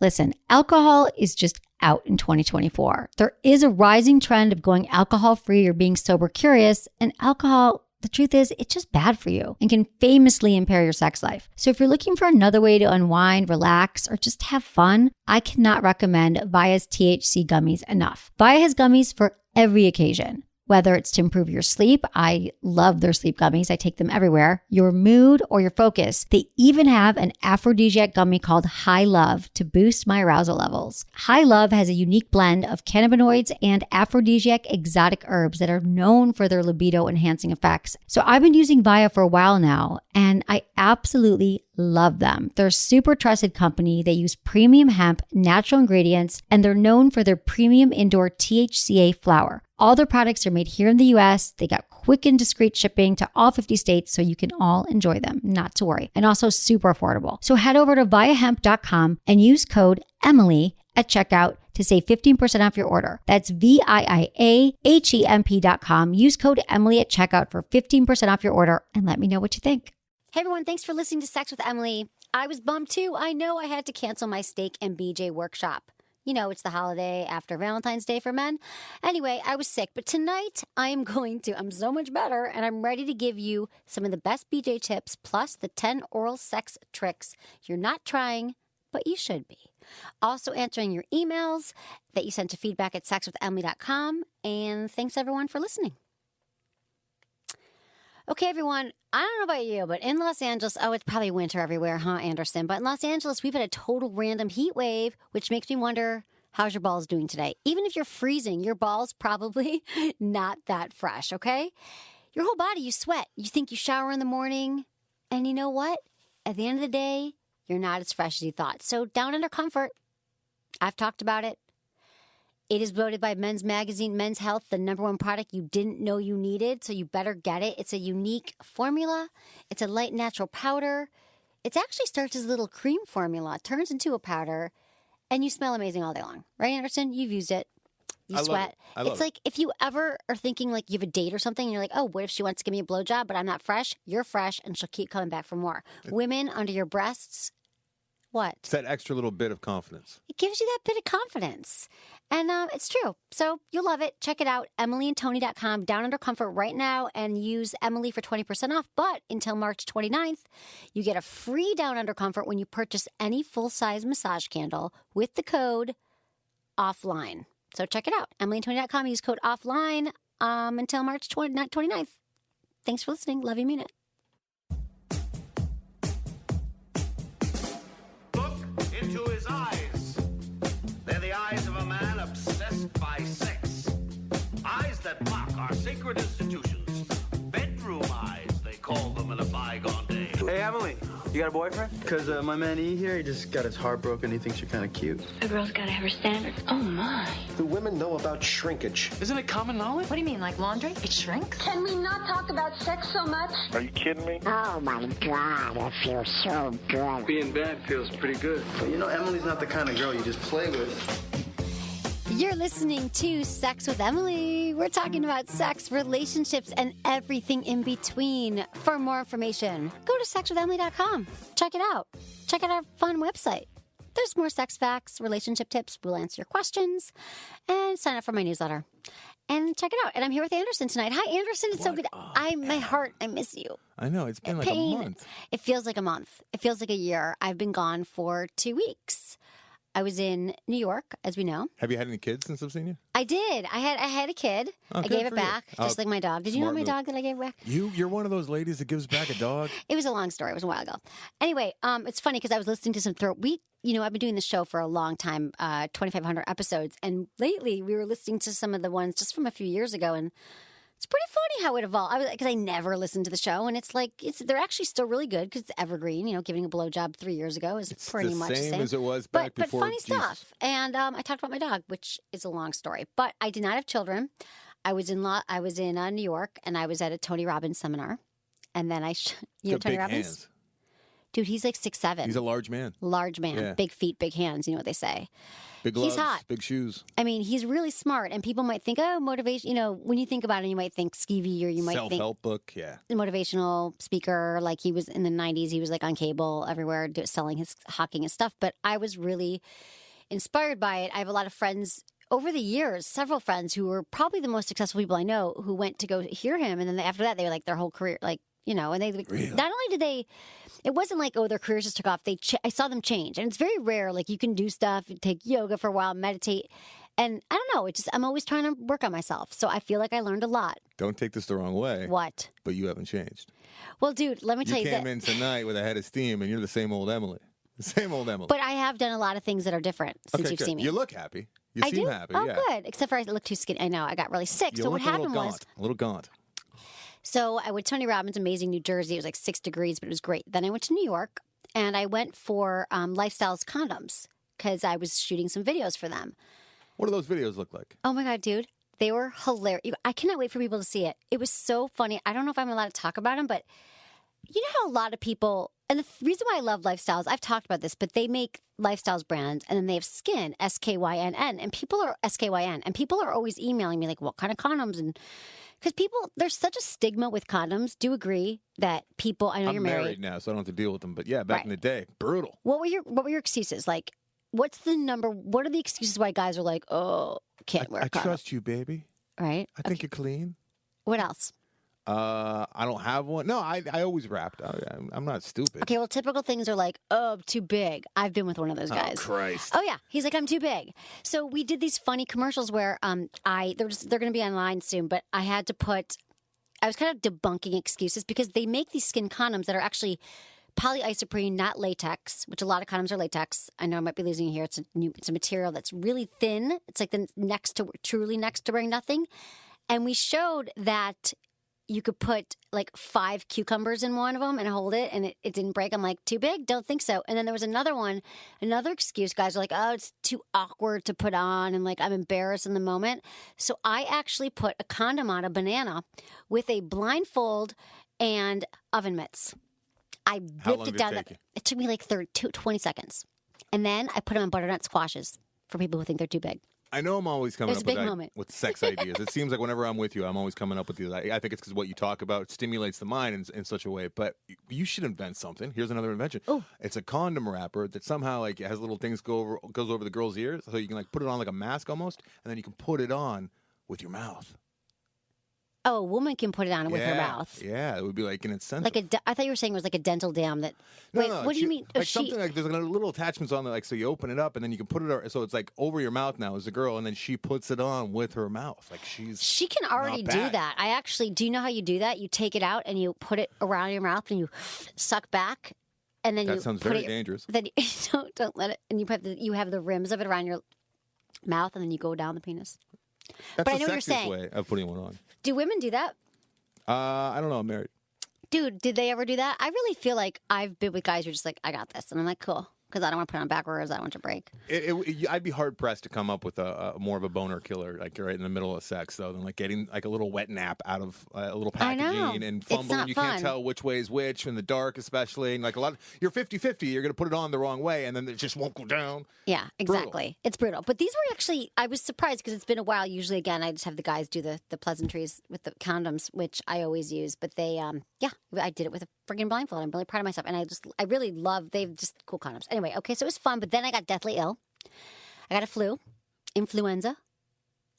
Listen, alcohol is just out in 2024. There is a rising trend of going alcohol-free or being sober curious, and alcohol, the truth is, it's just bad for you and can famously impair your sex life. So if you're looking for another way to unwind, relax, or just have fun, I cannot recommend Via's THC gummies enough. Via has gummies for every occasion. Whether it's to improve your sleep, I love their sleep gummies. I take them everywhere. Your mood or your focus. They even have an aphrodisiac gummy called High Love to boost my arousal levels. High Love has a unique blend of cannabinoids and aphrodisiac exotic herbs that are known for their libido enhancing effects. So I've been using Via for a while now, and I absolutely love them. They're a super trusted company. They use premium hemp, natural ingredients, and they're known for their premium indoor THCA flower. All their products are made here in the US. They got quick and discreet shipping to all 50 states, so you can all enjoy them, not to worry. And also super affordable. So head over to viahemp.com and use code Emily at checkout to save 15% off your order. That's VIIAHEMP.com. Use code Emily at checkout for 15% off your order and let me know what you think. Hey everyone, thanks for listening to Sex with Emily. I was bummed too. I know I had to cancel my steak and BJ workshop. You know, it's the holiday after Valentine's Day for men. Anyway, I was sick, but tonight I'm so much better, and I'm ready to give you some of the best BJ tips, plus the 10 oral sex tricks you're not trying, but you should be. Also answering your emails that you sent to feedback@sexwithemily.com, and thanks everyone for listening. Okay, everyone, I don't know about you, but in Los Angeles, it's probably winter everywhere, huh, Anderson? But in Los Angeles, we've had a total random heat wave, which makes me wonder, how's your balls doing today? Even if you're freezing, your balls probably not that fresh, okay? Your whole body, you sweat. You think you shower in the morning, and you know what? At the end of the day, you're not as fresh as you thought. So Down Under Comfort, I've talked about it. It is voted by Men's Magazine, Men's Health, the #1 product you didn't know you needed, so you better get it. It's a unique formula. It's a light natural powder. It actually starts as a little cream formula, turns into a powder, and you smell amazing all day long. Right, Anderson? You've used it. You sweat. It's like if you ever are thinking like you have a date or something, and you're like, oh, what if she wants to give me a blowjob, but I'm not fresh? You're fresh, and she'll keep coming back for more. Women, under your breasts, what? It's that extra little bit of confidence. It gives you that bit of confidence. And it's true. So you'll love it. Check it out. EmilyandTony.com. Down Under Comfort right now and use Emily for 20% off. But until March 29th, you get a free Down Under Comfort when you purchase any full-size massage candle with the code OFFLINE. So check it out. EmilyandTony.com. Use code OFFLINE until March 29th. Thanks for listening. Love you, mean it. Into his eyes. They're the eyes of a man obsessed by sex. Eyes that mock our sacred institutions. Bedroom eyes, they call them in a bygone day. Hey, Emily, you got a boyfriend? Because my man E here, he just got his heart broken. He thinks you're kind of cute. A girl's got to have her standards. Oh, my. Do women know about shrinkage? Isn't it common knowledge? What do you mean, like laundry? It shrinks? Can we not talk about sex so much? Are you kidding me? Oh, my God, it feels so good. Being bad feels pretty good. But you know, Emily's not the kind of girl you just play with. You're listening to Sex with Emily. We're talking about sex, relationships, and everything in between. For more information, go to sexwithemily.com. Check it out. Check out our fun website. There's more sex facts, relationship tips. We'll answer your questions. And sign up for my newsletter. And check it out. And I'm here with Anderson tonight. Hi, Anderson. It's so good. My heart, I miss you. I know. It's been like a month. It feels like a month. It feels like a year. I've been gone for 2 weeks. I was in New York, as we know. Have you had any kids since I've seen you? I did. I had a kid. I gave it back, just like my dog. Did you know my dog that I gave back? You're one of those ladies that gives back a dog? It was a long story. It was a while ago. Anyway, it's funny because I was listening to some I've been doing this show for a long time, 2,500 episodes. And lately we were listening to some of the ones just from a few years ago. And it's pretty funny how it evolved. Because I never listened to the show, and they're actually still really good because it's evergreen. Giving a blowjob 3 years ago is pretty much the same as it was back before. But funny stuff. And I talked about my dog, which is a long story. But I did not have children. I was in New York, and I was at a Tony Robbins seminar, and then Tony Robbins. Hands. Dude, he's like 6'7". He's a large man. Large man. Yeah. Big feet, big hands. You know what they say. Big gloves, He's hot. big shoes. I mean, he's really smart. And people might think, oh, motivation. You know, when you think about it, you might think skeevy or you might think Self-help book, yeah. motivational speaker. Like he was in the 90s. He was like on cable everywhere selling his, hawking his stuff. But I was really inspired by it. I have a lot of friends over the years, several friends who were probably the most successful people I know who went to go hear him. And then after that, they were like their whole career, like, you know, and they Really? not only did they, it wasn't like, oh, their careers just took off. I saw them change. And it's very rare. Like you can do stuff, take yoga for a while, meditate. And I don't know, it's just, I'm always trying to work on myself. So I feel like I learned a lot. Don't take this the wrong way. What? But you haven't changed. Well, dude, let me tell you You came that. in tonight with a head of steam, and you're the same old Emily. The same old Emily. But I have done a lot of things that are different since you've good. seen me. You look happy. You I seem do? happy. Oh, yeah. good. Except for I look too skinny. I know. I got really sick. You So look what happened a little was, gaunt. A little gaunt. so I went to Tony Robbins, amazing New Jersey. It was like 6 degrees, but it was great. Then I went to New York, and I went for Lifestyles condoms because I was shooting some videos for them. What do those videos look like? Oh my God, dude. They were hilarious. I cannot wait for people to see it. It was so funny. I don't know if I'm allowed to talk about them, but you know how a lot of people, and the reason why I love Lifestyles, I've talked about this, but they make Lifestyles brands and then they have Skin, SKYNN, and people are SKYN, and people are always emailing me like, what kind of condoms? And because people, there's such a stigma with condoms. Do you agree that people, I know I'm you're married now, so I don't have to deal with them. But yeah, back in the day, brutal. What were your excuses? Like, what are the excuses why guys are like, oh, can't wear a I condom? trust you, baby. Right? I think you're clean. What else? I don't have one. No, I always wrapped. I'm not stupid. Okay, well, typical things are like, oh, too big. I've been with one of those guys. Oh, Christ. Oh, yeah. He's like, I'm too big. So we did these funny commercials where they're going to be online soon, but I had to I was kind of debunking excuses because they make these skin condoms that are actually polyisoprene, not latex, which a lot of condoms are latex. I know I might be losing you here. It's a material that's really thin. It's like truly next to wearing nothing. And we showed that you could put like 5 cucumbers in one of them and hold it, and it didn't break. I'm like, too big? Don't think so. And then there was another excuse. Guys are like, oh, it's too awkward to put on, and like I'm embarrassed in the moment. So I actually put a condom on a banana with a blindfold and oven mitts. I whipped it down. It took me like 20 seconds. And then I put them on butternut squashes for people who think they're too big. I know I'm always coming It was up a big moment. with sex ideas. It seems like whenever I'm with you, I'm always coming up with these. I think it's because what you talk about stimulates the mind in such a way. But you should invent something. Here's another invention. Oh. It's a condom wrapper that somehow like has little things goes over the girl's ears, so you can like put it on like a mask almost, and then you can put it on with your mouth. Oh, a woman can put it on with her mouth. Yeah, it would be like an incentive. I thought you were saying it was like a dental dam that. Wait, No, what do you mean? Like something like there's like little attachments on there, like so you open it up and then you can put it. So it's like over your mouth now as a girl, and then she puts it on with her mouth, like she can already not do bad. that. I actually do you know how you do that? You take it out and you put it around your mouth and you suck back, and then That you sounds put very it, dangerous. Then you, don't let it, and you have the rims of it around your mouth, and then you go down the penis. That's but I the know what you're sexiest saying. way of putting one on. Do women do that? I don't know. I'm married. Dude, did they ever do that? I really feel like I've been with guys who are just like, I got this. And I'm like, cool. Because I don't want to put it on backwards. I don't want to break. I'd be hard pressed to come up with a more of a boner killer, like right in the middle of sex, though, than like getting like a little wet nap out of a little I know. packaging and It's fumbling. not You fun. can't tell which way is which in the dark, especially. And like you're 50-50. You're going to put it on the wrong way, and then it just won't go down. Yeah, exactly. It's brutal. But these were actually, I was surprised because it's been a while. Usually, again, I just have the guys do the pleasantries with the condoms, which I always use. But they, I did it with a friggin' blindfold. I'm really proud of myself. And I really love, they've just cool condoms. Anyway, okay, so it was fun. But then I got deathly ill. I got a influenza,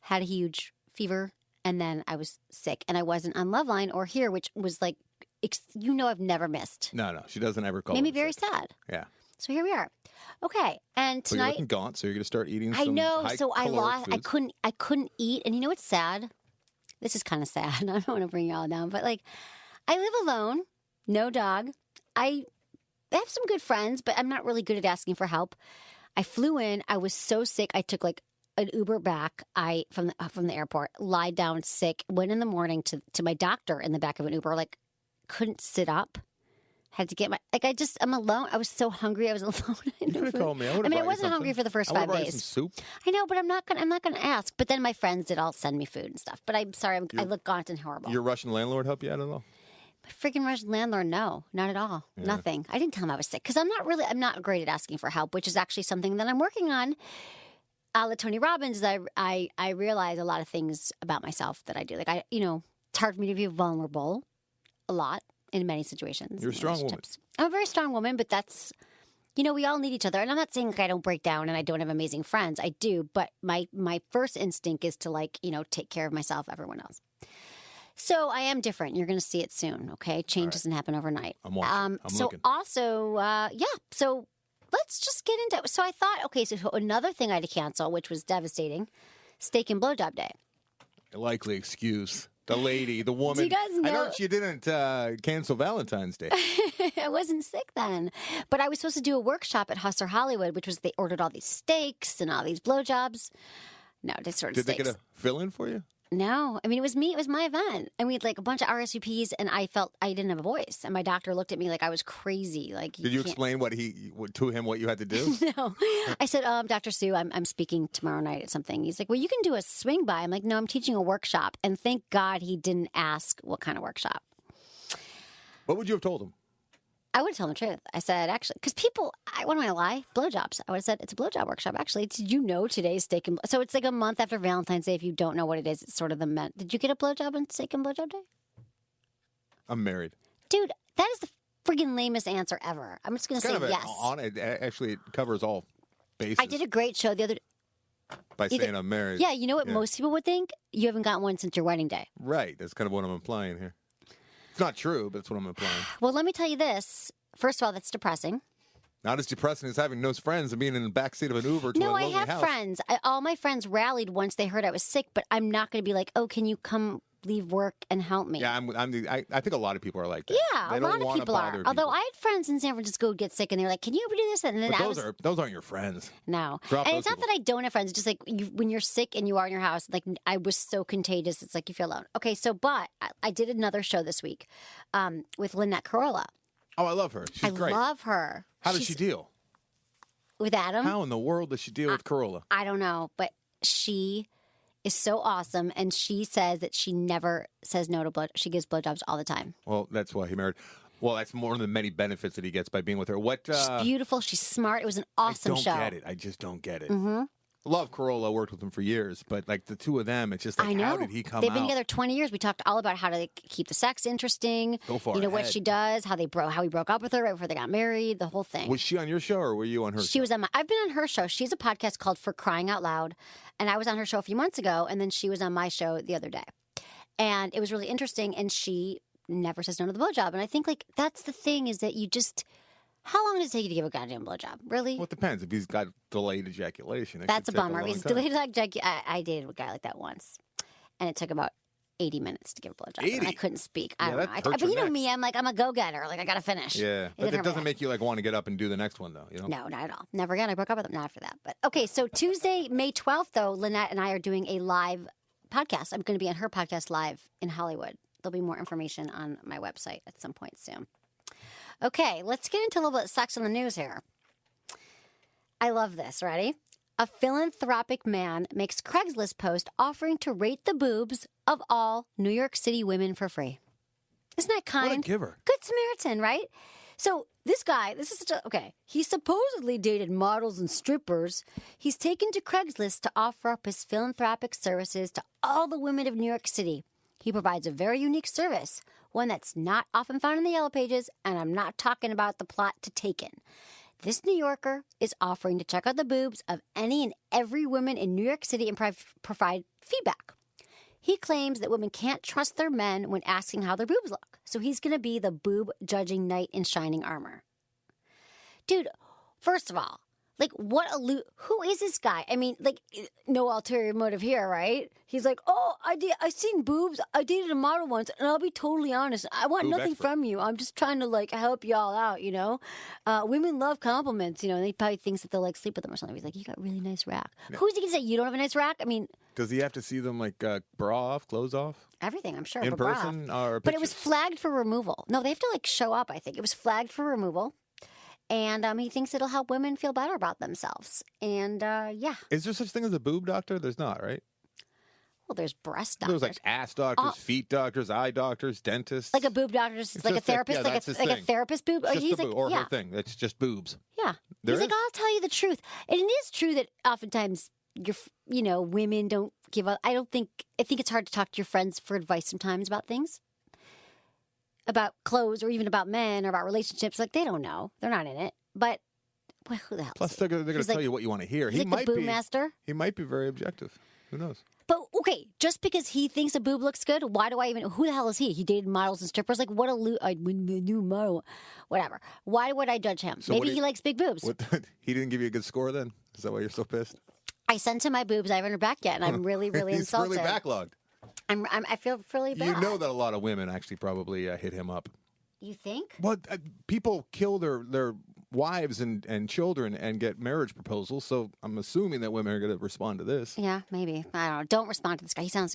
had a huge fever, and then I was sick. And I wasn't on Loveline or here, which was like, I've never missed. No, she doesn't ever call. Made me it very sick. sad. Yeah. So here we are. Okay, and So you're tonight looking gaunt, so you're going to start eating some I know. high So I caloric lost. foods. I couldn't eat. And you know what's sad? This is kind of sad. I don't want to bring y'all down, but like, I live alone, no dog. I have some good friends, but I'm not really good at asking for help. I flew in. I was so sick. I took like an Uber back. From the airport, lied down sick. Went in the morning to my doctor in the back of an Uber. Like, couldn't sit up. Had to get I'm alone. I was so hungry. I was alone. You could have called me. I I wasn't hungry for the first 5 days. Some soup. I know, but I'm not gonna ask. But then my friends did all send me food and stuff. But I'm sorry, I look gaunt and horrible. Your Russian landlord help you out at all? My freaking landlord, no, not at all. Yeah. Nothing. I didn't tell him I was sick because I'm not great at asking for help, which is actually something that I'm working on. A la Tony Robbins, I realize a lot of things about myself that I do. Like it's hard for me to be vulnerable a lot in many situations. You're a strong woman. I'm a very strong woman, but that's, we all need each other. And I'm not saying I don't break down and I don't have amazing friends. I do. But my first instinct is to take care of myself, everyone else. So I am different. You're going to see it soon, okay? Change doesn't happen overnight. I'm watching. I'm looking. Also, so let's just get into it. So I thought, okay, so another thing I had to cancel, which was devastating, steak and blowjob day. A likely excuse. The lady, the woman. Do you guys know? I know she didn't cancel Valentine's Day. I wasn't sick then. But I was supposed to do a workshop at Hustler Hollywood, which was they ordered all these steaks and all these blowjobs. No, just sort of Did steaks. they get a fill-in for you? No. I mean, it was me. It was my event. And we had a bunch of RSVPs, and I felt I didn't have a voice. And my doctor looked at me like I was crazy. Did you explain to him what you had to do? No. I said, Dr. Sue, I'm speaking tomorrow night at something. He's like, well, you can do a swing by. I'm like, no, I'm teaching a workshop. And thank God he didn't ask what kind of workshop. What would you have told him? I would have told him the truth. I said, actually, because what am I lie? Blowjobs. I would have said, it's a blowjob workshop. Actually, did you know today's steak and so it's like a month after Valentine's Day. If you don't know what it is, it's sort of the Did you get a blowjob on steak and blowjob day? I'm married. Dude, that is the friggin' lamest answer ever. I'm just going to say yes. Actually, it covers all bases. I did a great show the other day. By saying I'm married. Yeah, you know what most people would think? You haven't gotten one since your wedding day. Right. That's kind of what I'm implying here. It's not true, but that's what I'm implying. Well, let me tell you this. First of all, that's depressing. Not as depressing as having no friends and being in the backseat of an Uber to a lonely house. No, I have friends. All my friends rallied once they heard I was sick, but I'm not going to be like, oh, can you come leave work and help me? Yeah, I think a lot of people are like that. Yeah, they a lot of people are. Although I had friends in San Francisco who get sick, and they were like, can you do this? And then those aren't your friends. No. Drop and those it's not that I don't have friends. It's just like when you're sick and you are in your house, like I was so contagious, it's like you feel alone. Okay, but I did another show this week with Lynette Carolla. Oh, I love her. She's great. I love her. How does she deal? With Adam? How in the world does she deal with Carolla? I don't know, but she is so awesome, and she says that she never says no to blood. She gives blowjobs all the time. Well, that's why he married. Well, that's more than the many benefits that he gets by being with her. She's beautiful. She's smart. It was an awesome show. I don't get it. I just don't get it. Mm-hmm. Love Carolla. Worked with him for years, but like the two of them, it's just like, how did he come out? They've been together 20 years. We talked all about how to keep the sex interesting. Go far what she does, how he broke up with her right before they got married, the whole thing. Was she on your show or were you on her show? She was on I've been on her show. She's a podcast called For Crying Out Loud, and I was on her show a few months ago, and then she was on my show the other day. And it was really interesting, and she never says no to the blowjob. And I think that's the thing is that you just... How long does it take you to give a goddamn blowjob? Really? Well, it depends. If he's got delayed ejaculation, that's a bummer. He's delayed ejaculation. I dated a guy like that once, and it took about 80 minutes to give a blowjob. 80? I couldn't speak. I don't know. But you know me. I'm a go-getter. I got to finish. Yeah, but that doesn't make you want to get up and do the next one, though. You know? No, not at all. Never again. I broke up with him. Not after that. But okay, so Tuesday, May 12th, though, Lynette and I are doing a live podcast. I'm going to be on her podcast live in Hollywood. There'll be more information on my website at some point soon. Okay, let's get into a little bit of sex in the news here. I love this. Ready? A philanthropic man makes Craigslist post offering to rate the boobs of all New York City women for free. Isn't that kind? What a giver. Good Samaritan, right? So this guy, he supposedly dated models and strippers. He's taken to Craigslist to offer up his philanthropic services to all the women of New York City. He provides a very unique service, one that's not often found in the Yellow Pages, and I'm not talking about the plot to Taken. This New Yorker is offering to check out the boobs of any and every woman in New York City and provide feedback. He claims that women can't trust their men when asking how their boobs look, so he's going to be the boob-judging knight in shining armor. Dude, first of all, who is this guy? I mean, no ulterior motive here, right? He's like, I seen boobs. I dated a model once, and I'll be totally honest. I want nothing from you. I'm just trying to, help y'all out, you know? Women love compliments, and he probably thinks that they'll, sleep with them or something. He's like, you got a really nice rack. Yeah. Who's he going to say, you don't have a nice rack? I mean... Does he have to see them, bra off, clothes off? Everything, I'm sure. In person or but it was flagged for removal. No, they have to, show up, I think. It was flagged for removal. And he thinks it'll help women feel better about themselves. And, yeah. Is there such thing as a boob doctor? There's not, right? Well, there's breast There's doctors. like ass doctors, feet doctors, eye doctors, dentists. Like a boob doctor, like a just therapist, yeah, like that's his a thing. therapist boob. It's Oh, just he's the like, boob, or yeah, her thing. That's just boobs. yeah. There He's like, is? I'll tell you the truth, and it is true that oftentimes women don't give up. I think it's hard to talk to your friends for advice sometimes about things, about clothes, or even about men, or about relationships. Like they don't know, they're not in it. But well, who the hell? Plus, they're going to tell you what you want to hear. He's like the boob master. He might be very objective. Who knows? But okay, just because he thinks a boob looks good, why do I even? Who the hell is he? He dated models and strippers. Like what a new model, whatever. Why would I judge him? So Maybe he likes big boobs. He didn't give you a good score then? Is that why you're so pissed? I sent him my boobs. I haven't heard back yet, and I'm really, really He's insulted. really backlogged. I feel really bad. You know that a lot of women actually probably hit him up. You think? Well, people kill their wives and children and get marriage proposals, so I'm assuming that women are going to respond to this. Yeah, maybe. I don't know. Don't respond to this guy. He sounds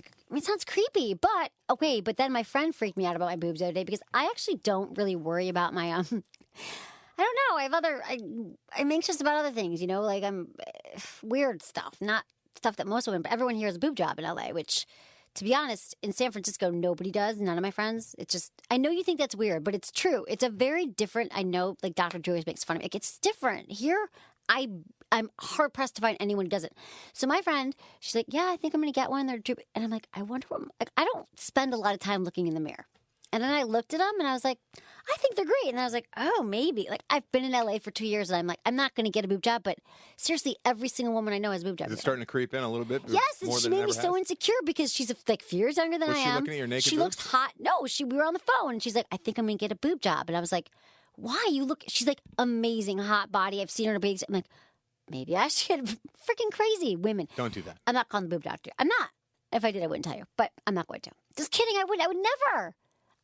creepy, but okay. But then my friend freaked me out about my boobs the other day because I actually don't really worry about my I don't know. I'm anxious about other things, like I'm weird stuff, not stuff that most women, but everyone here has a boob job in LA, which, to be honest, in San Francisco, nobody does. None of my friends. It's just, I know you think that's weird, but it's true. It's a very different, I know, like Dr. Drew always makes fun of me. Like, it's different. Here, I'm hard pressed to find anyone who doesn't. So my friend, she's like, yeah, I think I'm going to get one. And I'm like, I wonder what, I don't spend a lot of time looking in the mirror. And then I looked at them and I was like, I think they're great. And I was like, oh, maybe. Like, I've been in LA for 2 years and I'm like, I'm not going to get a boob job. But seriously, every single woman I know has a boob job. Is it starting to creep in a little bit? Yes, more she than made it me ever so has? insecure because she's like 4 years younger than Was I she am. looking at your naked She boobs? looks hot. No, we were on the phone and she's like, I think I'm going to get a boob job. And I was like, why? You look, she's like, amazing, hot body. I've seen her in a big, I'm like, maybe I should. Freaking crazy women. Don't do that. I'm not calling the boob doctor. I'm not. If I did, I wouldn't tell you. But I'm not going to. Just kidding. I would never.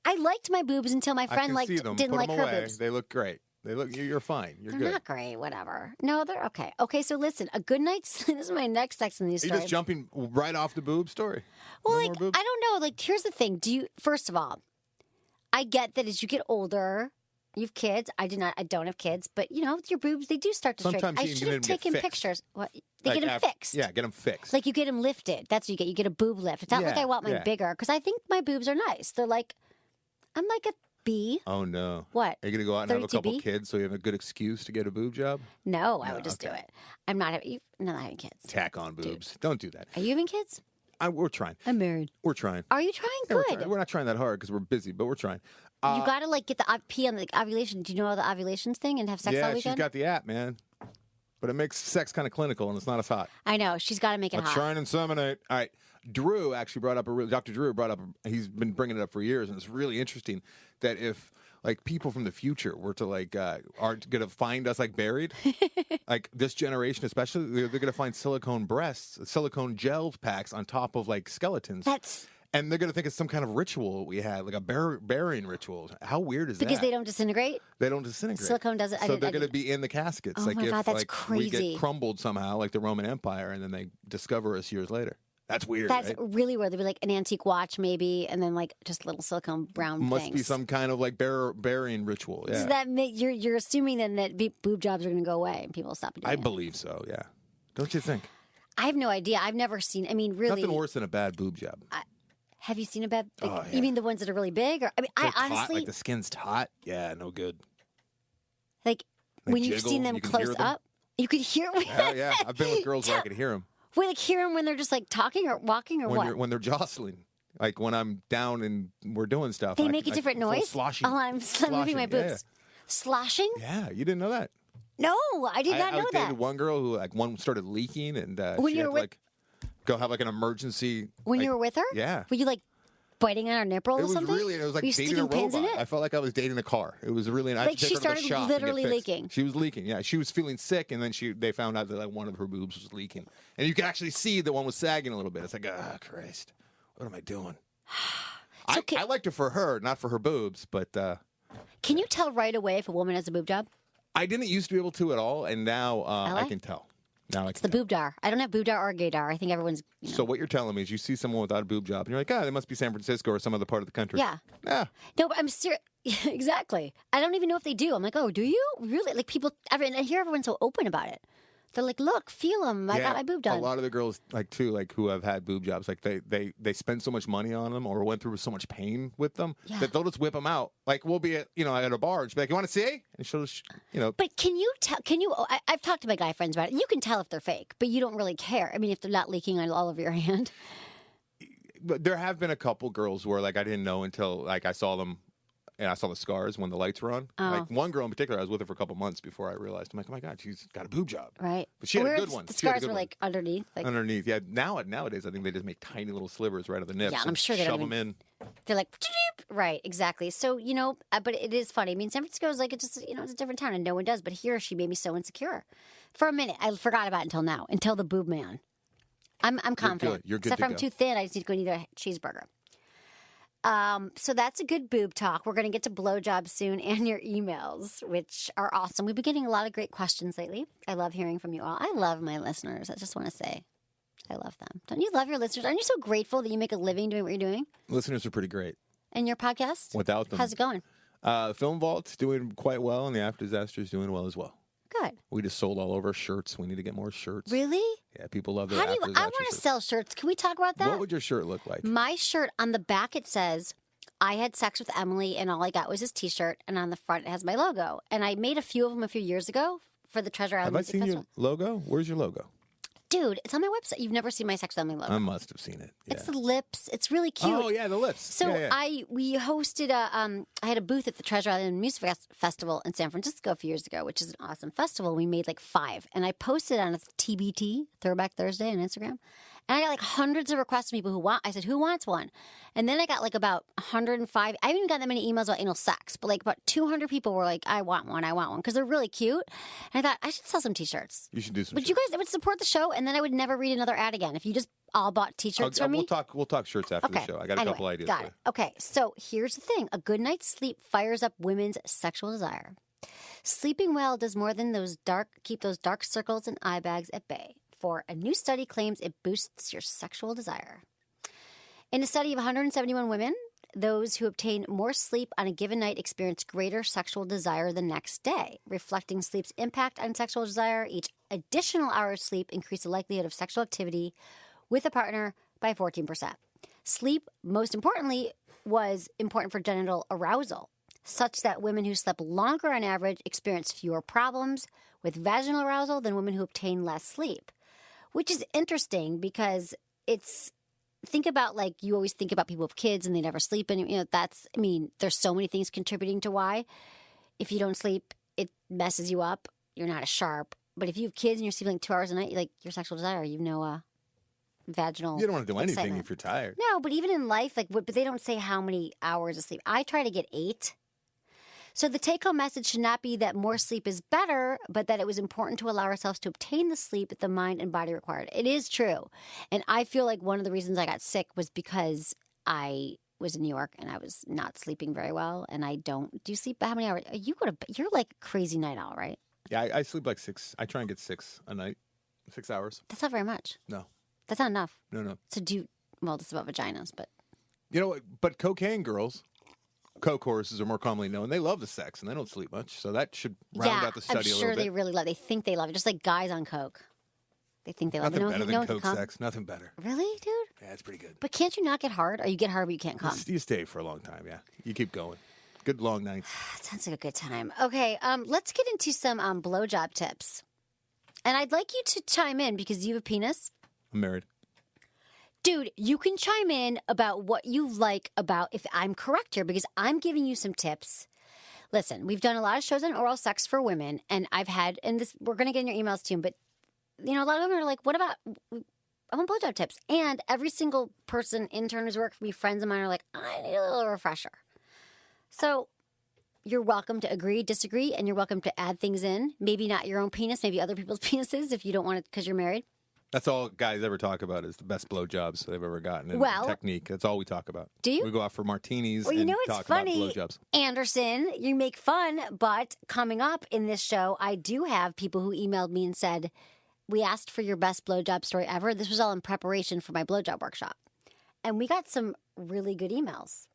I liked my boobs until my friend didn't Put like them her away. boobs. They look great. You're fine. You're They're good. not great. Whatever. No, they're okay. Okay, so listen. A good night's. This is my next Sex and the City You're story. just jumping right off the boob story. Well, No like more boobs? I don't know. Like, here's the thing. First of all, I get that as you get older, you have kids. I don't have kids, but your boobs, they do start to shrink. Sometimes I you can should get have them get taken fixed. pictures. What? They get them fixed. Yeah, get them fixed. Like you get them lifted. That's what you get. You get a boob lift. It's not like Yeah, I want mine yeah. bigger because I think my boobs are nice. They're like, I'm like a B. Oh, no. What? Are you going to go out and have a couple 32B? kids so you have a good excuse to get a boob job? No, I No, would just okay. do it. I'm not having kids. Tack on boobs. Don't do that. Are you having kids? We're trying. I'm married. We're trying. Are you trying? Yeah, Good. we're not trying that hard because we're busy, but we're trying. You got to get the pee on the ovulation. Do you know the ovulations thing and have sex all Yeah, weekend? she's got the app, man. But it makes sex kind of clinical and it's not as hot. I know. She's got to make it Let's hot. try and inseminate. All right. Drew actually brought up Dr. Drew brought up, he's been bringing it up for years, and it's really interesting that if people from the future were to aren't going to find us buried, like this generation especially, they're going to find silicone breasts, silicone gel packs on top of skeletons. And they're going to think it's some kind of ritual we had, like a burying ritual. How weird is that? Because they don't disintegrate? They don't disintegrate. Silicone doesn't. So they're going to be in the caskets. Oh my God, that's we crazy. get crumbled somehow, like the Roman Empire, and then they discover us years later. That's weird, That's right? really weird. There'd be like an antique watch maybe, and then just little silicone brown Must things. be some kind of burying ritual. Yeah. Does that make you're assuming then that boob jobs are going to go away and people will stop doing I it? believe so, yeah. Don't you think? I have no idea. I've never seen. I mean, really. Nothing worse than a bad boob job. Have you seen a bad? Oh, yeah. You mean the ones that are really big? Or I mean, They're I taut, honestly the skin's taut. Yeah, no good. When you've jiggle, seen them you can close hear them. up, you could hear. Yeah. I've been with girls where I could hear them. Wait, hear them when they're just talking or walking or what? When they're jostling. Like when I'm down and we're doing stuff. They make a different noise. Sloshing. Oh, I'm moving my Sloshing, boobs. Sloshing? Yeah, you didn't know that. No, I did not know I that. dated one girl who one started leaking and When she you had were to go have an emergency. When you were with her? Yeah. Were you biting on her nipple It or was something? really, it was like Were you dating a sticking pins in robot. it? I felt like I was dating a car. It was really, I had to take she her to the started shop and get literally fixed. leaking. She was leaking, yeah. She was feeling sick, and then they found out that one of her boobs was leaking. And you could actually see that one was sagging a little bit. It's like, oh, Christ, what am I doing? I liked it for her, not for her boobs, but... Can you tell right away if a woman has a boob job? I didn't used to be able to at all, and now I Ella? can tell. Now I It's can the boobdar. I don't have boobdar or gaydar. I think everyone's. So what you're telling me is you see someone without a boob job, and you're like, they must be San Francisco or some other part of the country. Yeah. Yeah. No, but I'm serious. Exactly. I don't even know if they do. I'm like, oh, do you really? People. I hear everyone's so open about it. They're like, look, feel them. I got my boob done. A lot of the girls, like too, like who have had boob jobs, like they spend so much money on them or went through so much pain with them that they'll just whip them out. Like we'll be at a bar, and she'll be like, you want to see? And she'll just, But can you tell? I've talked to my guy friends about it. You can tell if they're fake, but you don't really care. I mean, if they're not leaking on all over your hand. But there have been a couple girls where like I didn't know until like I saw them. And I saw the scars when the lights were on. Like one girl in particular, I was with her for a couple months before I realized. I'm like, oh my god, she's got a boob job. Right. But she had a good one. The scars were like underneath. Underneath, yeah. Nowadays, I think they just make tiny little slivers right at the nips. Yeah, I'm sure they shove them in. They're like, right, exactly. So but it is funny. I mean, San Francisco is like it's a different town, and no one does. But here, she made me so insecure. For a minute, I forgot about it until now, until the boob man. I'm confident. You're good. Except for I'm too thin. I just need to go eat a cheeseburger. So that's a good boob talk. We're going to get to blowjobs soon and your emails, which are awesome. We've been getting a lot of great questions lately. I love hearing from you all. I love my listeners. I just want to say I love them. Don't you love your listeners? Aren't you so grateful that you make a living doing what you're doing? Listeners are pretty great. And your podcast? Without them. How's it going? Film Vault's doing quite well, and the After Disaster is doing well as well. Good. We just sold all of our shirts. We need to get more shirts. Really? Yeah, people love their How do you? After I Disaster want to shirts. sell shirts. Can we talk about that? What would your shirt look like? My shirt, on the back it says, I had sex with Emily and all I got was this t-shirt, and on the front it has my logo. And I made a few of them a few years ago for the Treasure Island Music Festival. Have I seen your logo? Where's your logo? Dude, it's on my website. You've never seen my Sex with Emily logo. I must have seen it. Yeah. It's the lips. It's really cute. Oh, yeah, the lips. So yeah. we hosted I had a booth at the Treasure Island Music Festival in San Francisco a few years ago, which is an awesome festival. We made like 5, and I posted on a TBT, Throwback Thursday, on Instagram. And I got like hundreds of requests from people I said, who wants one? And then I got like about 105. I haven't even got that many emails about anal sex, but like about 200 people were like, I want one, because they're really cute. And I thought, I should sell some t-shirts. You should do some But you guys, it would support the show, and then I would never read another ad again if you just all bought t-shirts from me. We'll talk shirts after the show. I got a couple ideas for you. Okay, so here's the thing. A good night's sleep fires up women's sexual desire. Sleeping well does more than keep those dark circles and eye bags at bay. For a new study claims it boosts your sexual desire. In a study of 171 women, those who obtain more sleep on a given night experience greater sexual desire the next day. Reflecting sleep's impact on sexual desire, each additional hour of sleep increased the likelihood of sexual activity with a partner by 14%. Sleep, most importantly, was important for genital arousal, such that women who slept longer on average experienced fewer problems with vaginal arousal than women who obtained less sleep. Which is interesting because think about like you always think about people with kids and they never sleep. And, there's so many things contributing to why. If you don't sleep, it messes you up. You're not as sharp. But if you have kids and you're sleeping like 2 hours a night, like your sexual desire, vaginal. You don't want to do anything excitement. if you're tired. No, but even in life, but they don't say how many hours of sleep. I try to get 8. So the take-home message should not be that more sleep is better, but that it was important to allow ourselves to obtain the sleep that the mind and body required. It is true. And I feel like one of the reasons I got sick was because I was in New York and I was not sleeping very well. And do you sleep how many hours? You're like a crazy night owl, right? Yeah, I sleep like 6. I try and get 6 a night. 6 hours. That's not very much. No. That's not enough. No. So this is about vaginas, but. You know what? But cocaine girls, coke horses are more commonly known. They love the sex and they don't sleep much. So that should round out the study a little bit. I'm sure they really love it. They think they love it. Just like guys on coke. They think they love it. Nothing better than coke sex. Nothing better. Really, dude? Yeah, it's pretty good. But can't you not get hard? Or you get hard but you can't come? You stay for a long time, yeah. You keep going. Good long nights. That sounds like a good time. Okay, let's get into some blowjob tips. And I'd like you to chime in because you have a penis. I'm married. Dude, you can chime in about what you like about if I'm correct here because I'm giving you some tips. Listen, we've done a lot of shows on oral sex for women, and we're going to get in your emails too, but a lot of women are like, what about, I want blowjob tips. And every single person, intern who's worked for me, friends of mine are like, I need a little refresher. So you're welcome to agree, disagree, and you're welcome to add things in. Maybe not your own penis, maybe other people's penises if you don't want it because you're married. That's all guys ever talk about is the best blowjobs they've ever gotten. And technique. That's all we talk about. Do you? We go out for martinis and it's talk funny, about blowjobs. Anderson, you make fun, but coming up in this show, I do have people who emailed me and said, we asked for your best blowjob story ever. This was all in preparation for my blowjob workshop. And we got some really good emails.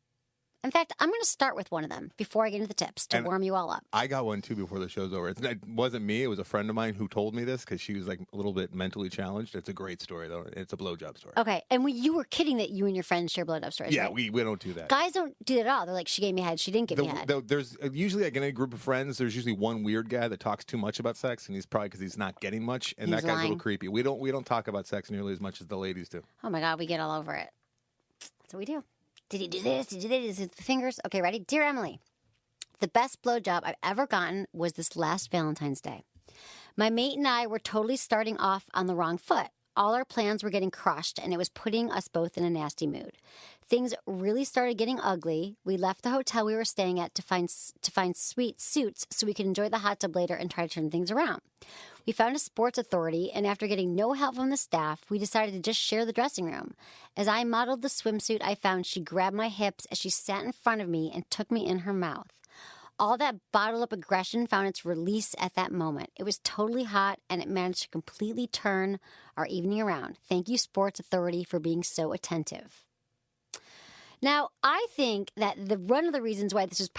In fact, I'm going to start with one of them before I get into the tips to warm you all up. I got one too before the show's over. It wasn't me. It was a friend of mine who told me this because she was like a little bit mentally challenged. It's a great story though. It's a blowjob story. Okay, and you were kidding that you and your friends share blowjob stories, Yeah, right? we don't do that. Guys don't do that at all. They're like, she gave me head, she didn't give me head. There's usually like in a group of friends, there's usually one weird guy that talks too much about sex, and he's probably because he's not getting much, and He's that guy's a lying. little creepy. We don't talk about sex nearly as much as the ladies do. Oh my God, we get all over it. That's what we do. Did he do this? Did he do this? Is it the fingers? Okay, ready? Dear Emily, the best blowjob I've ever gotten was this last Valentine's Day. My mate and I were totally starting off on the wrong foot. All our plans were getting crushed, and it was putting us both in a nasty mood. Things really started getting ugly. We left the hotel we were staying at to find sweet suits so we could enjoy the hot tub later and try to turn things around. We found a sports authority, and after getting no help from the staff, we decided to just share the dressing room. As I modeled the swimsuit I found, she grabbed my hips as she sat in front of me and took me in her mouth. All that bottled up aggression found its release at that moment. It was totally hot, and it managed to completely turn our evening around. Thank you, Sports Authority, for being so attentive. Now, I think that one of the reasons why this is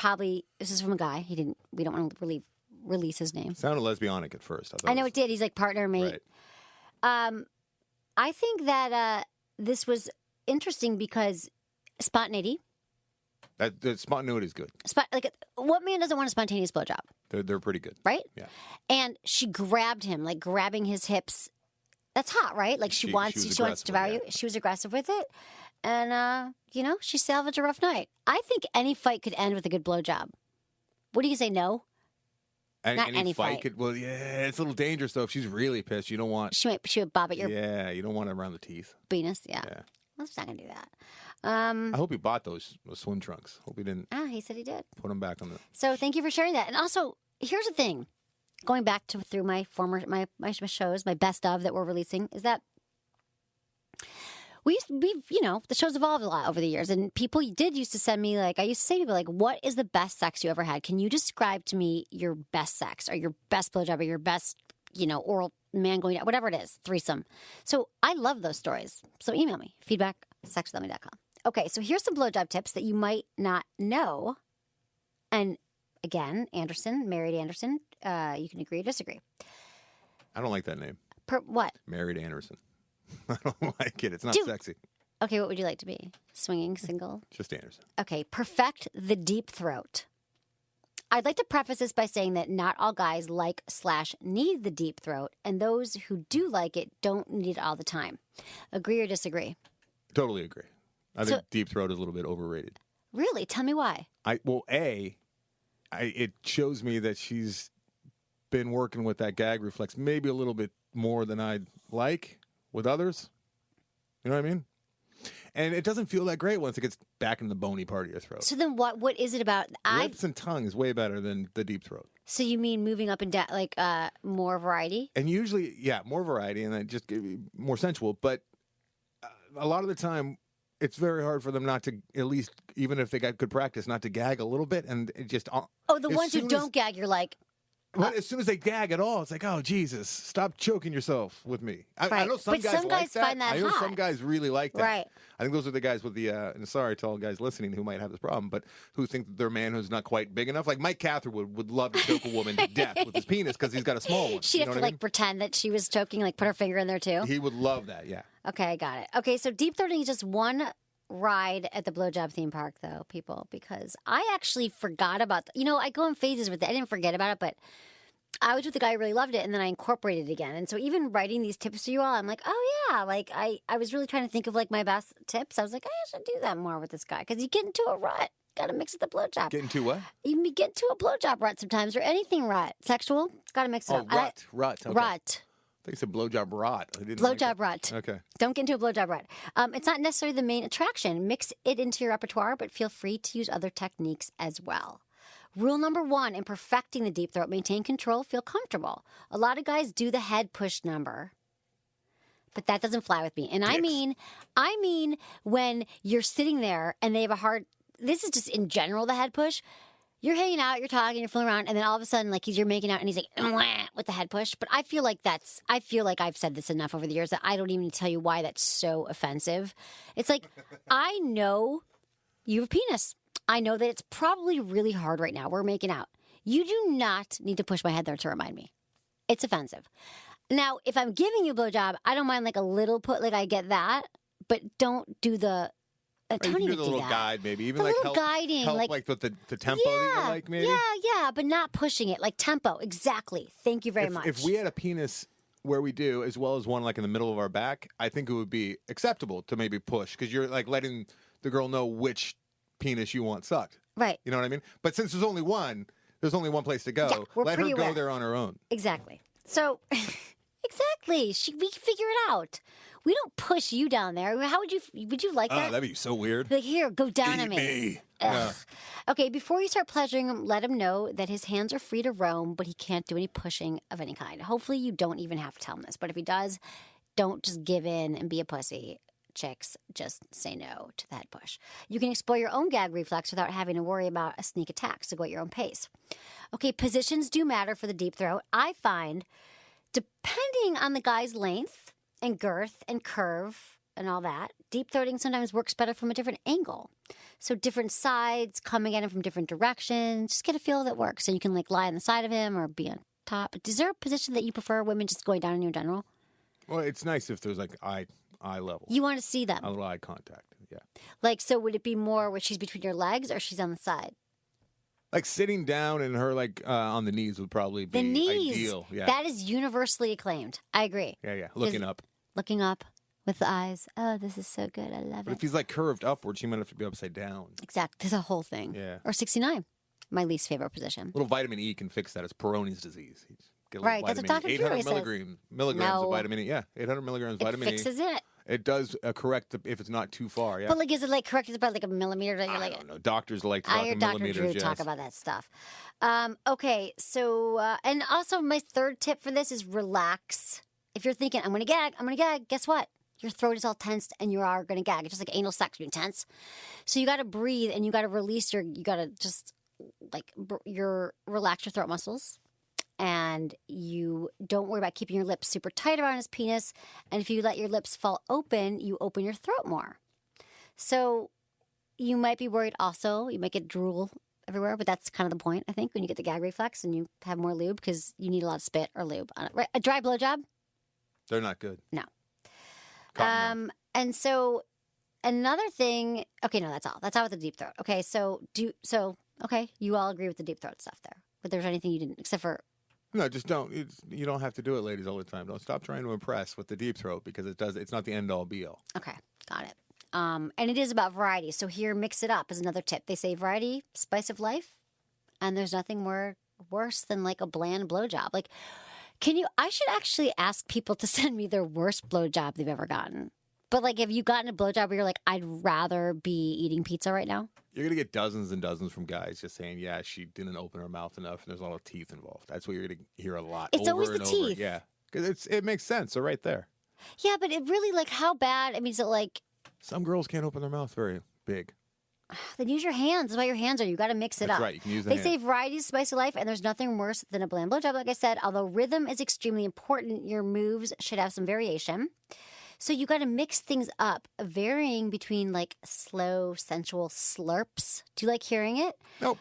from a guy. We don't want to really release his name. Sounded lesbianic at first. I know it did. He's like partner, mate. Right. I think that this was interesting because spontaneity. The spontaneity is good. What man doesn't want a spontaneous blowjob? They're pretty good. Right? Yeah. And she grabbed him, like grabbing his hips. That's hot, right? Like she wants to devour you. She was aggressive with it. And, she salvaged a rough night. I think any fight could end with a good blowjob. What do you say, no? Not any fight. It's a little dangerous, though. If she's really pissed, you don't want... She would bob at your you don't want it around the teeth. penis. Yeah. Let's not going to do that. I hope he bought those swim trunks. Hope he didn't He said he did. put them back on the... So thank you for sharing that. And also, here's the thing. Going back through my shows, my best of that we're releasing, is that the show's evolved a lot over the years, and people used to send me, I used to say to people, what is the best sex you ever had? Can you describe to me your best sex or your best blowjob or your best, oral man going out, whatever it is, threesome. So I love those stories. So email me, feedback@sexwithemily.com. Okay, so here's some blowjob tips that you might not know. And again, Married Anderson, you can agree or disagree. I don't like that name. What? Married Anderson. I don't like it. It's not sexy. Okay, what would you like to be? Swinging, single? Just Anderson. Okay, perfect the deep throat. I'd like to preface this by saying that not all guys like/need the deep throat, and those who do like it don't need it all the time. Agree or disagree? Totally agree. I think deep throat is a little bit overrated. Really? Tell me why. It shows me that she's been working with that gag reflex maybe a little bit more than I'd like with others. You know what I mean? And it doesn't feel that great once it gets back in the bony part of your throat. So then what is it about? Lips and tongue is way better than the deep throat. So you mean moving up and down, more variety? And usually, more variety and then just more sensual. But a lot of the time, it's very hard for them not to, at least, even if they got good practice, not to gag a little bit. And it just... the ones who don't gag, you're like... But as soon as they gag at all, it's like, oh, Jesus, stop choking yourself with me. I know some guys some guys find that I know hot. some guys really like that. Right. I think those are the guys with the, and sorry to all guys listening who might have this problem, but who think that their man who's not quite big enough. Like Mike Catherwood would love to choke a woman to death with his penis because he's got a small one. She'd have to pretend that she was choking, put her finger in there too. He would love that, yeah. Okay, I got it. Okay, so deep throating is just one ride at the blowjob theme park, though, people, because I actually forgot about, I go in phases with it. I didn't forget about it, but I was with a guy who really loved it, and then I incorporated it again. And so even writing these tips to you all, I'm like, oh, yeah. I was really trying to think of, my best tips. I was like, I should do that more with this guy, because you get into a rut. Got to mix with the blowjob. Get into what? You get into a blowjob rut sometimes, or anything rut. Sexual, it's got to mix it up. Rut. Okay. Rut. I think you said blowjob rot. Blowjob rut. Okay. Don't get into a blowjob rut. It's not necessarily the main attraction. Mix it into your repertoire, but feel free to use other techniques as well. Rule number 1 in perfecting the deep throat: maintain control, feel comfortable. A lot of guys do the head push number, but that doesn't fly with me. And I mean when you're sitting there and they have a hard. This is just in general the head push. You're hanging out, you're talking, you're fooling around, and then all of a sudden, you're making out, and he's like, "Mwah," with the head push. But I feel like I've said this enough over the years that I don't even tell you why that's so offensive. It's like, I know you have a penis. I know that it's probably really hard right now. We're making out. You do not need to push my head there to remind me. It's offensive. Now, if I'm giving you a blowjob, I don't mind like a little put, like I get that, but don't do the. You can do the little guide, maybe even the like little help, guiding, help like with the tempo that you like, maybe. Yeah, but not pushing it, like tempo. Exactly. Thank you very much. If we had a penis where we do, as well as one like in the middle of our back, I think it would be acceptable to maybe push because you're like letting the girl know which penis you want sucked. Right. You know what I mean? But since there's only one place to go. Yeah, let her go there on her own. Exactly. So, exactly. We can figure it out. We don't push you down there. How would you like that? Oh, that'd be so weird. Like, here, go down on me. Me. Yeah. Okay, before you start pleasuring him, let him know that his hands are free to roam, but he can't do any pushing of any kind. Hopefully, you don't even have to tell him this. But if he does, don't just give in and be a pussy. Chicks, just say no to that push. You can explore your own gag reflex without having to worry about a sneak attack, so go at your own pace. Okay, positions do matter for the deep throat. I find, depending on the guy's length and girth and curve and all that, deep throating sometimes works better from a different angle. So different sides, coming at him from different directions, just get a feel that works. So you can like lie on the side of him or be on top. Is there a position that you prefer, women just going down on you in general? Well, it's nice if there's like eye level. You want to see them. A little eye contact, yeah. Like, so would it be more where she's between your legs or she's on the side? Like sitting down and her like on the knees would probably be the knees, ideal. Yeah. That is universally acclaimed. I agree. Yeah. Looking up. Looking up with the eyes. Oh, this is so good. I love But it. if he's like curved upward, she might have to be upside down. Exactly. There's a whole thing. Yeah. Or 69. My least favorite position. A little vitamin E can fix that. It's Peyronie's disease. Get a little Right, that's what Dr. E. Drew 800 says. milligrams No. of vitamin E. Yeah, 800 milligrams of It vitamin E. fixes it. It does correct if it's not too far. Yeah. But like, is it like corrected by like a millimeter? That you're I like, don't know. Doctors like to talk I hear in Dr. millimeters. Drew talk about that stuff. Okay, so and also my third tip for this is relax. If you're thinking I'm gonna gag, guess what? Your throat is all tensed and you are gonna gag. It's just like anal sex being tense. So you got to breathe and you got to release you got to just like relax your throat muscles. And you don't worry about keeping your lips super tight around his penis. And if you let your lips fall open, you open your throat more. So you might be worried also. You might get drool everywhere, but that's kind of the point, I think, when you get the gag reflex and you have more lube because you need a lot of spit or lube on it. Right? A dry blowjob? They're not good. No. Cotton mouth. And so another thing, okay, no, that's all. That's all with the deep throat. Okay, okay, you all agree with the deep throat stuff there. But there's anything you didn't, except for... No, just don't. You don't have to do it, ladies, all the time. Don't stop trying to impress with the deep throat because it's not the end all be all. Okay, got it. And it is about variety. So here, mix it up is another tip. They say variety, spice of life, and there's nothing worse than like a bland blowjob. Like, I should actually ask people to send me their worst blowjob they've ever gotten. But like, have you gotten a blowjob where you're like, I'd rather be eating pizza right now? You're going to get dozens and dozens from guys just saying, yeah, she didn't open her mouth enough and there's a lot of teeth involved. That's what you're going to hear a lot. It's over always and the over. teeth. Yeah. Because it makes sense. They're right there. Yeah, but it really, like, how bad? I mean, is it like... Some girls can't open their mouth very big. Then use your hands. That's why your hands are. You got to mix it That's up. right. You can use the They hand. say variety is spice of life, and there's nothing worse than a bland blowjob, like I said. Although rhythm is extremely important, your moves should have some variation. So you got to mix things up, varying between like slow, sensual slurps. Do you like hearing it? Nope.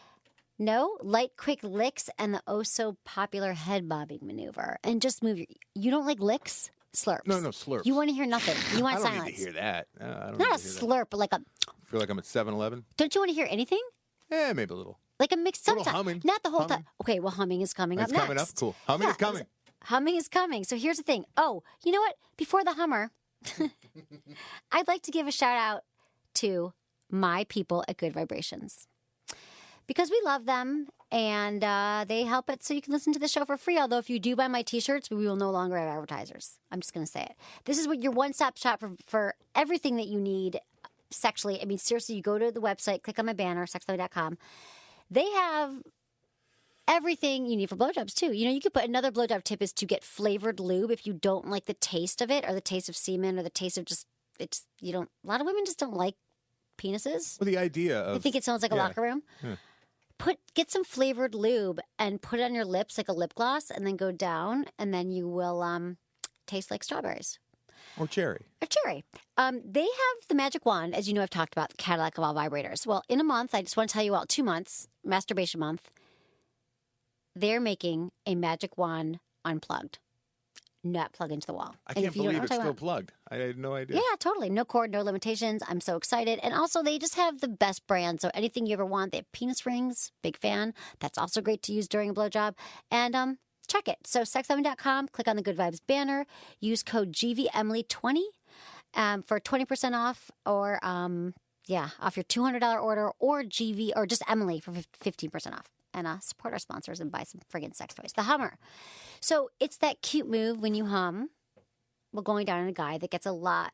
No? Light, quick licks and the oh-so-popular head bobbing maneuver. And just move you don't like licks? Slurps. No, slurps. You want to hear nothing. You want I don't silence. need to hear that. I don't Not need a to hear that. slurp, but like a... I feel like I'm at 7-Eleven. Don't you want to hear anything? Yeah, maybe a little. Like a mix Little sometimes. humming. Not the whole Humming. time. Okay, well, humming is coming up It's next. coming up. Cool. Humming is coming. Humming is coming. So here's the thing. Oh, you know what? Before the hummer, I'd like to give a shout out to my people at Good Vibrations. Because we love them and they help it so you can listen to the show for free. Although if you do buy my t-shirts, we will no longer have advertisers. I'm just going to say it. This is what your one-stop shop for everything that you need sexually. I mean, seriously, you go to the website, click on my banner, sexologist.com. They have everything you need for blowjobs, too. You know, you could put another blowjob tip is to get flavored lube if you don't like the taste of it or the taste of semen or the taste of a lot of women just don't like penises. Well, the idea of... I think it sounds like a locker room. Yeah. Get some flavored lube and put it on your lips like a lip gloss and then go down and then you will taste like strawberries. Or cherry. Or cherry. They have the magic wand, as you know, I've talked about the Cadillac of all vibrators. Well, in a month, I just want to tell you all, 2 months, masturbation month, they're making a magic wand unplugged, not plugged into the wall. I And can't if you don't know believe what it's I'm still talking about- plugged. I had no idea. Yeah, totally. No cord, no limitations. I'm so excited. And also, they just have the best brand. So anything you ever want, they have penis rings. Big fan. That's also great to use during a blowjob. And check it. So sexoven.com, click on the Good Vibes banner. Use code GVEmily20 for 20% off or, off your $200 order or GV or just Emily for 15% off. And support our sponsors and buy some friggin' sex toys. The Hummer. So it's that cute move when you hum. Well, going down on a guy that gets a lot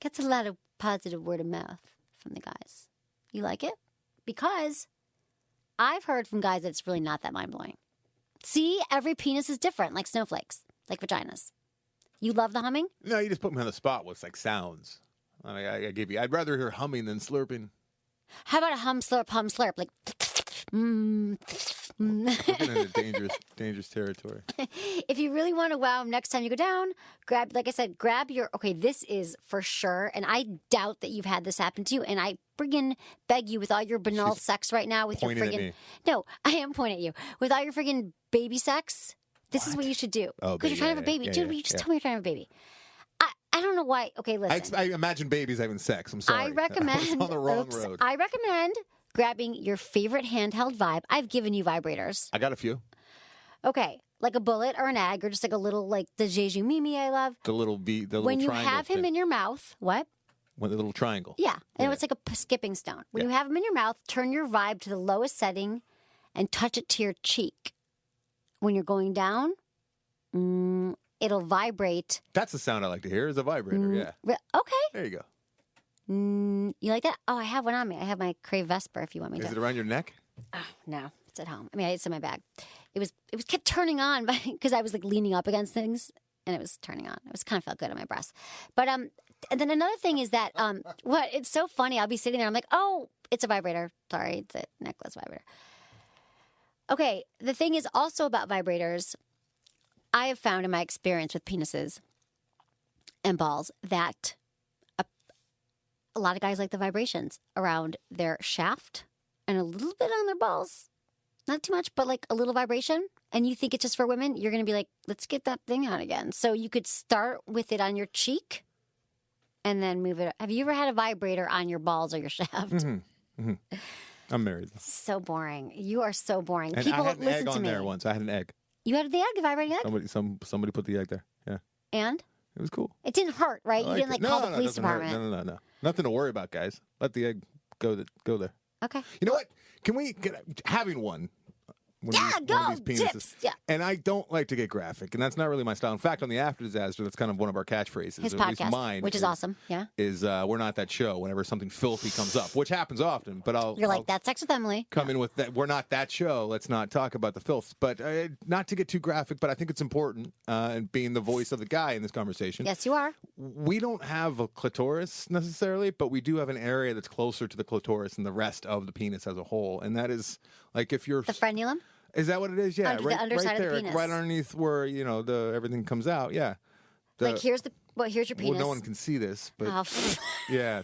of positive word of mouth from the guys. You like it? Because I've heard from guys that it's really not that mind-blowing. See, every penis is different, like snowflakes, like vaginas. You love the humming? No, you just put me on the spot with like sounds. I give you. I'd rather hear humming than slurping. How about a hum, slurp, like... Looking into dangerous territory. If you really want to wow 'em next time you go down, grab your... Okay, this is for sure, and I doubt that you've had this happen to you, and I friggin' beg you with all your banal sex right now with your pointing at friggin'... me. No, I am pointing at you. With all your friggin' baby sex, this is what you should do. Oh, Because you're trying to have a baby. Dude, you just told me you're trying to have a baby. I don't know why... Okay, listen. I imagine babies having sex. I'm sorry. I recommend... I was on the wrong road. I recommend grabbing your favorite handheld vibe. I've given you vibrators. I got a few. Okay, like a bullet or an egg or just like a little, like the Jeju Mimi I love. The little V, the little When you triangle have him thing. in your mouth, what? With the little triangle. Yeah, I know Yeah. it's like a skipping stone. When Yeah. you have him in your mouth, turn your vibe to the lowest setting and touch it to your cheek. When you're going down, it'll vibrate. That's the sound I like to hear, is a vibrator, yeah. Okay. There you go. You like that? Oh, I have one on me. I have my Crave Vesper if you want me to. Is it around your neck? Oh, no, it's at home. I mean, it's in my bag. It kept turning on because I was like leaning up against things and it was turning on. It was kind of felt good on my breast. But and then another thing is that it's so funny. I'll be sitting there. I'm like, oh, it's a vibrator. Sorry, it's a necklace vibrator. Okay, the thing is also about vibrators. I have found in my experience with penises and balls that a lot of guys like the vibrations around their shaft and a little bit on their balls. Not too much, but like a little vibration. And you think it's just for women, you're going to be like, let's get that thing out again. So you could start with it on your cheek and then move it. Have you ever had a vibrator on your balls or your shaft? Mm-hmm. Mm-hmm. I'm married. So boring. You are so boring. And People I had an listen egg to on me. there once. I had an egg. You had the egg, vibrating egg? Somebody put the egg there. Yeah. And? It was cool. It didn't hurt, right? You didn't like call the police it doesn't hurt. department. No. Nothing to worry about, guys. Let the egg go there. Okay. You know what? Can we having one? One Yeah, of go, these penises. tips. Yeah. And I don't like to get graphic, and that's not really my style. In fact, on the After Disaster, that's kind of one of our catchphrases. His at least podcast, mine which is awesome. Yeah. Is we're not that show whenever something filthy comes up, which happens often. But You're like, I'll that's Sex with Emily. come in with that. We're not that show. Let's not talk about the filth. But not to get too graphic, but I think it's important, and being the voice of the guy in this conversation. Yes, you are. We don't have a clitoris necessarily, but we do have an area that's closer to the clitoris than the rest of the penis as a whole. And that is like if you're... The frenulum? Is that what it is? Yeah, Under the right, underside right of the there, penis. right underneath where everything comes out. Yeah, Like here's your penis. Well, no one can see this, but Oh, yeah,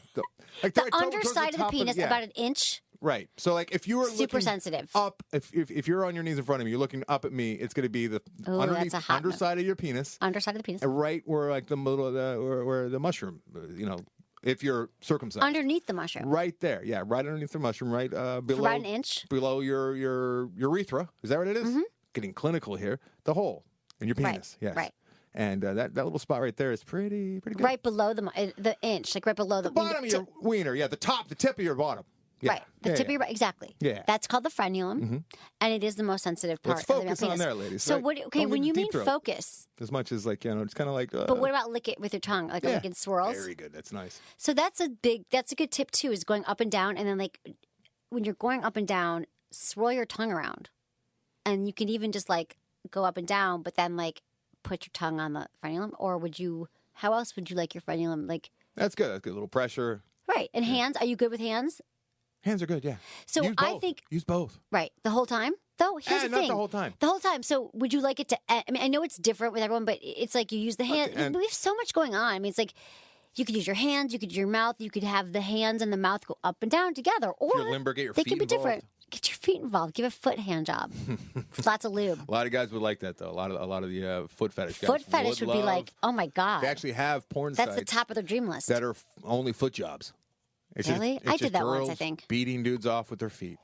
like the towards underside of the top penis, yeah. about an inch. Right. So like if you were Super looking sensitive. up, if you're on your knees in front of me, you're looking up at me. It's going to be the Ooh, underneath that's a hot underside of your penis, Underside of the penis. right where like the middle of where the mushroom, if you're circumcised. Underneath the mushroom. Right there, yeah, right underneath the mushroom, right below, For about an inch. below your urethra. Is that what it is? Mm-hmm. Getting clinical here. The hole in your penis. Right, Yes. right. And that little spot right there is pretty good. Right below the inch, like right below the bottom of your wiener. Yeah, the tip of your bottom. Yeah. Right, the tip of your exactly. Yeah. That's called the frenulum, and it is the most sensitive part Let's of the male focus on penis. there, ladies. So right? what? Okay, Don't when get you deep mean throat. focus, as much as like it's kind of like. but what about lick it with your tongue, like a lick and swirls? Very good. That's nice. So that's a good tip too, is going up and down, and then like when you're going up and down, swirl your tongue around, and you can even just like go up and down, but then like put your tongue on the frenulum, or would you? How else would you like your frenulum? Like That's good. That's good. A little pressure. right, and hands. Are you good with hands? Hands are good. Yeah. So Use I both. think Use both. right the whole time. though? Here's the not thing. the whole time. The whole time. So would you like it to end? I mean, I know it's different with everyone, but it's like you use the hand. and- We have so much going on. I mean, it's like you could use your hands, you could use your mouth, you could have the hands and the mouth go up and down together. Or you're limber, get your they feet could be involved. different. Get your feet involved. Give a foot hand job. Lots of lube. A lot of guys would like that though. A lot of the foot fetish guys. Foot fetish would be love- like, oh my God. They actually have porn That's sites the top of their dream list. that are only foot jobs. It's Really? Just, I it's did just that once, I girls think. beating dudes off with their feet.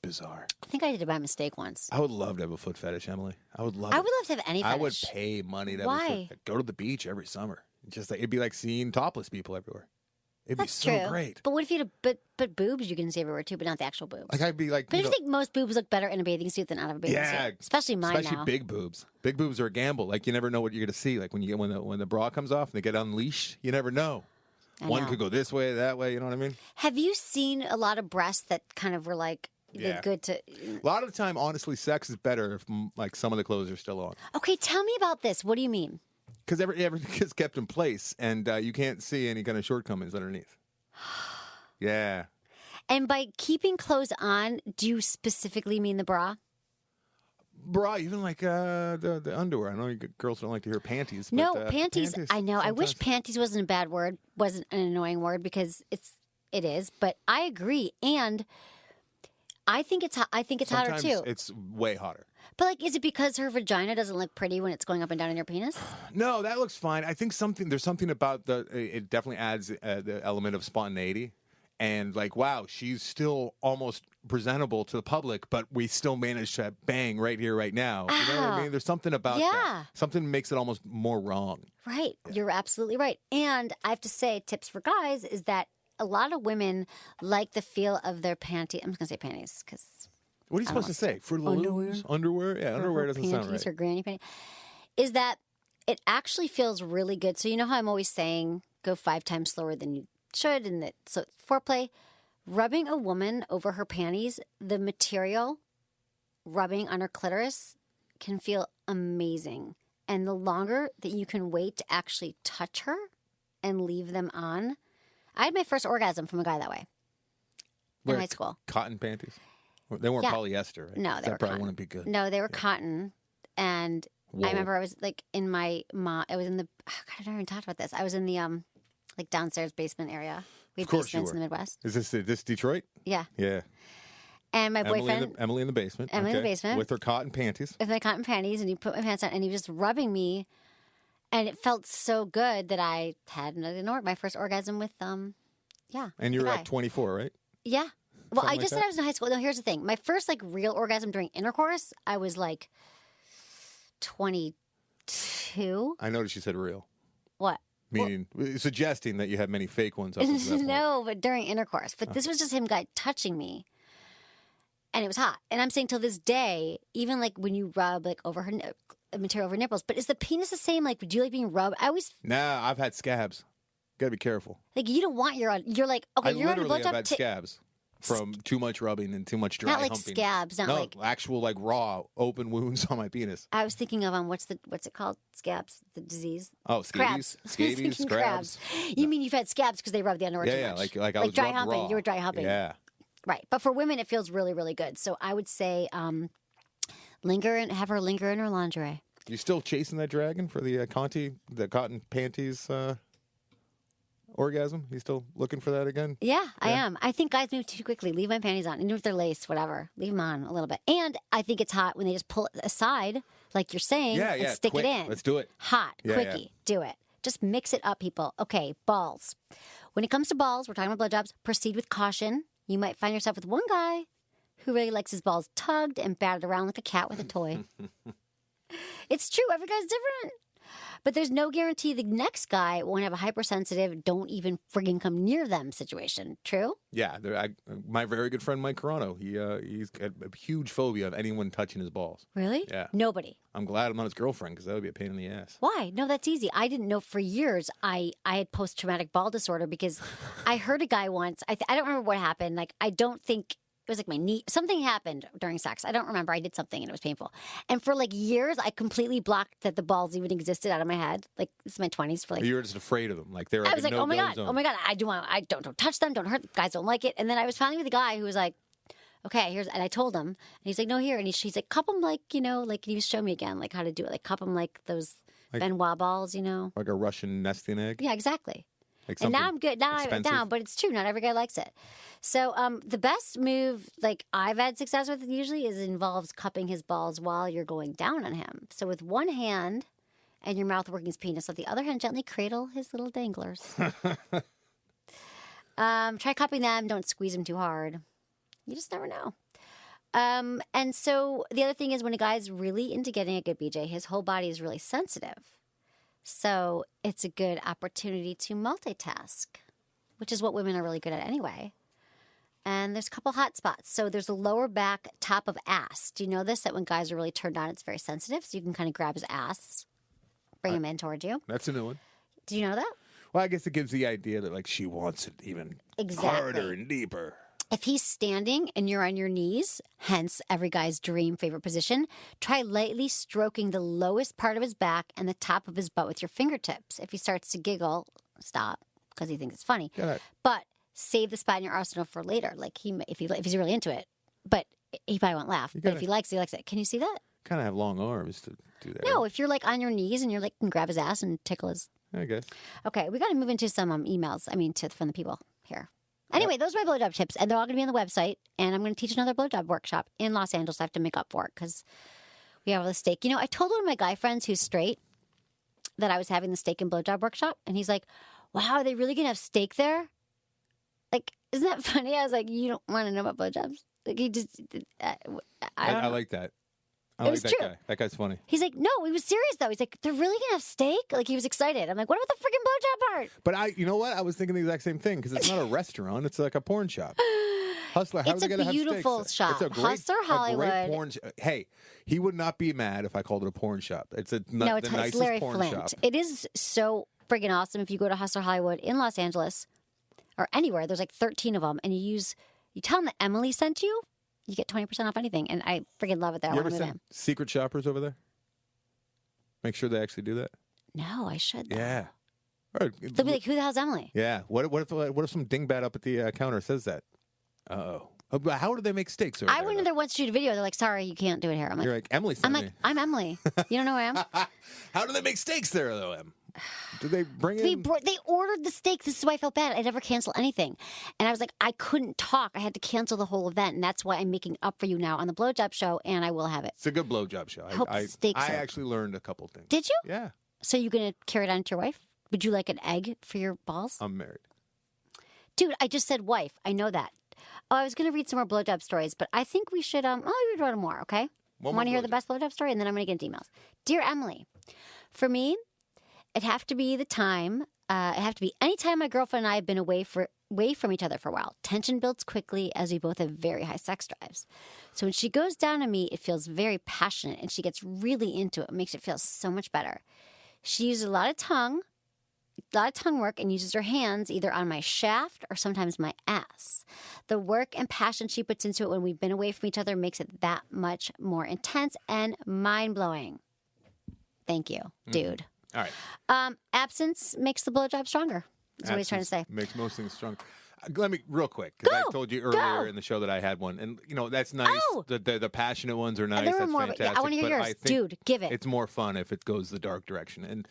Bizarre. I think I did it by mistake once. I would love to have a foot fetish, Emily. I would love. I it. would love to have any I fetish. would pay money to have Why? a foot. Go to the beach every summer. Just like it'd be like seeing topless people everywhere. It'd That's be so true. great. But what if you had but boobs you can see everywhere too, but not the actual boobs? Like I'd be like, But you I know, think most boobs look better in a bathing suit than out of a bathing yeah, suit. Especially mine especially now. big boobs. Big boobs are a gamble. Like you never know what you're gonna see. Like when the bra comes off and they get unleashed, you never know. I One know. could go this way, that way. You know what I mean? Have you seen a lot of breasts that kind of were like they're Yeah. good to? A lot of the time, honestly, sex is better if like some of the clothes are still on. Okay, tell me about this. What do you mean? Because everything gets kept in place, and you can't see any kind of shortcomings underneath. Yeah. And by keeping clothes on, do you specifically mean the bra? Bra, even like the underwear. I know girls don't like to hear panties. No, but, panties. I know. I wish sometimes. panties wasn't a bad word, wasn't an annoying word because it is. But I agree, and I think it's hotter Sometimes too. It's way hotter. But like, is it because her vagina doesn't look pretty when it's going up and down in your penis? No, that looks fine. I think there's something about it definitely adds the element of spontaneity. And like, wow, she's still almost presentable to the public, but we still managed to bang right here, right now. You know what I mean? There's something about Yeah. that. Something makes it almost more wrong. Right. You're absolutely right. And I have to say, tips for guys is that a lot of women like the feel of their panty. I'm just going to say panties because What are you supposed to say? Fruit of the Looms? Underwear? Yeah, underwear doesn't sound panties right. or granny panties. Is that it actually feels really good. So you know how I'm always saying go 5 times slower than you should, and that so foreplay, rubbing a woman over her panties, the material rubbing on her clitoris can feel amazing. And the longer that you can wait to actually touch her and leave them on. I had my first orgasm from a guy that way in Where, high school. Cotton panties? They weren't Yeah. polyester, right? No, they that were probably cotton. wouldn't be good. No, they were cotton. And Wool. I remember I was like in my mom. I was in the. God, I never even talked about this. I was in the like downstairs basement area. We Of had course you basements in were. the Midwest. Is this Detroit? Yeah, Yeah. and my boyfriend Emily in the basement. Emily in the okay. basement. With her cotton panties. with my cotton panties, and he put my pants on, and he was just rubbing me, and it felt so good that I had my first orgasm with yeah. And you the were guy. like 24, right? Yeah. Well, I Something just like said I was in high school. No, here's the thing. My first like real orgasm during intercourse, I was like 22. I noticed you said real. What? Meaning, suggesting that you had many fake ones. Up until that point. No, but during intercourse. But this was just him guy touching me. And it was hot. And I'm saying till this day, even like when you rub like over her material over nipples, but is the penis the same? Like, would you like being rubbed? I always Nah, I've had scabs. Gotta be careful. like you don't want you're like okay, I you're on a literally have blowjob. had scabs from too much rubbing and too much dry Not like humping. scabs, not no, like actual like raw open wounds on my penis. I was thinking of what's it called? Scabs, the disease. Oh, Crabs. scabies, I was scabies, thinking crabs. You mean you've had scabs because they rub the underwear too Yeah, much? like I was dry rubbed humping. raw. You were dry humping. Yeah. Right. But for women, it feels really, really good. So I would say have her linger in her lingerie. You still chasing that dragon for the cotton panties orgasm? You still looking for that again? Yeah, I am. I think guys move too quickly. Leave my panties on. Even if they're lace, whatever. Leave them on a little bit. And I think it's hot when they just pull it aside, like you're saying, Yeah, and stick quick. it in. Let's do it. Hot, Yeah, quickie. yeah. Do it. Just mix it up, people. Okay, balls. When it comes to balls, we're talking about blowjobs. Proceed with caution. You might find yourself with one guy who really likes his balls tugged and batted around like a cat with a toy. It's true. Every guy's different. But there's no guarantee the next guy won't have a hypersensitive, don't even friggin' come near them situation. True? Yeah, my very good friend Mike Carano, he's got a huge phobia of anyone touching his balls. Really? Yeah. Nobody. I'm glad I'm not his girlfriend because that would be a pain in the ass. Why? No, that's easy. I didn't know for years I had post-traumatic ball disorder because I heard a guy once. I don't remember what happened. Like, I don't think it was like my knee. Something happened during sex. I don't remember. I did something and it was painful. And for like years, I completely blocked that the balls even existed out of my head. Like, this is my 20s for like. You were just afraid of them. Like they were. I was like, no-go oh my zone. god, I don't touch them, don't hurt them. Guys don't like it. And then I was finally with a guy who was like, okay, and I told him, and he's like, no, here. And she's like, cup them like, like, can you show me again, like how to do it? Like cup them like those Benoit balls, Like a Russian nesting egg? Yeah, exactly. Like and now I'm good. Now, but it's true. Not every guy likes it. So the best move, like I've had success with usually, involves cupping his balls while you're going down on him. So with one hand and your mouth working his penis, let the other hand gently cradle his little danglers. Try cupping them. Don't squeeze them too hard. You just never know. And so the other thing is when a guy's really into getting a good BJ, his whole body is really sensitive. So it's a good opportunity to multitask, which is what women are really good at anyway. And there's a couple hot spots. So there's a lower back, top of ass. Do you know this? That when guys are really turned on, it's very sensitive. So you can kind of grab his ass, bring him in towards you. That's a new one. Do you know that? Well, I guess it gives the idea that like she wants it even harder and deeper. If he's standing and you're on your knees, hence every guy's dream favorite position, try lightly stroking the lowest part of his back and the top of his butt with your fingertips. If he starts to giggle, stop because he thinks it's funny. But save the spot in your arsenal for later. Like if he's really into it, but he probably won't laugh. But if he likes it. Can you see that? Kind of have long arms to do that. No, if you're like on your knees and you're like can grab his ass and tickle his. I guess. Okay, we got to move into some emails. From the people here. Anyway, those are my blowjob tips, and they're all going to be on the website. And I'm going to teach another blowjob workshop in Los Angeles. I have to make up for it because we have all the steak. I told one of my guy friends who's straight that I was having the steak and blowjob workshop, and he's like, "Wow, are they really going to have steak there?" Like, isn't that funny? I was like, "You don't want to know about blowjobs?" Like he just, I like that. I like that guy. That guy's funny. He's like, no, he was serious though. He's like, they're really gonna have steak? Like he was excited. I'm like, what about the freaking blowjob part? But you know what? I was thinking the exact same thing because it's not a restaurant; it's like a porn shop. Hustler, how it's are they a beautiful shop. It's a great, Hustler Hollywood. A great porn hey, he would not be mad if I called it a porn shop. It's the nicest Larry porn Flint. shop. It is so friggin' awesome. If you go to Hustler Hollywood in Los Angeles or anywhere, there's like 13 of them, and you tell them that Emily sent you. You get 20% off anything, and I freaking love it there. You ever send secret shoppers over there? Make sure they actually do that. No, I should. Though. Yeah. They'll be like, "Who the hell's Emily?" Yeah. What if some dingbat up at the counter says that? Uh-oh. How do they make steaks? I went in there once to shoot a video. They're like, "Sorry, you can't do it here." You're like, Emily sent me. I'm Emily. You don't know who I am? How do they make steaks there, though, Em? Do they bring in? They ordered the steak. This is why I felt bad. I never cancel anything. And I was like, I couldn't talk. I had to cancel the whole event. And that's why I'm making up for you now on the blowjob show, and I will have it. It's a good blowjob show. I actually learned a couple things. Did you? Yeah. So you going to carry it on to your wife? Would you like an egg for your balls? I'm married. Dude, I just said wife. I know that. Oh, I was going to read some more blowjob stories, but I think we should, I'll read one more, okay? Want to hear the best blowjob story? And then I'm going to get into emails. Dear Emily, for me, it'd have to be the time, it'd have to be any time my girlfriend and I have been away from each other for a while. Tension builds quickly as we both have very high sex drives. So when she goes down on me, it feels very passionate and she gets really into it. It makes it feel so much better. She uses a lot of tongue work and uses her hands either on my shaft or sometimes my ass. The work and passion she puts into it when we've been away from each other makes it that much more intense and mind-blowing. Thank you, dude. All right. Absence makes the blowjob stronger. That's what he's trying to say. Makes most things stronger. Let me, real quick, because I told you earlier in the show that I had one. And, that's nice. Oh. The passionate ones are nice. There were That's more, fantastic. I want to hear yours. Dude, give it. It's more fun if it goes the dark direction. And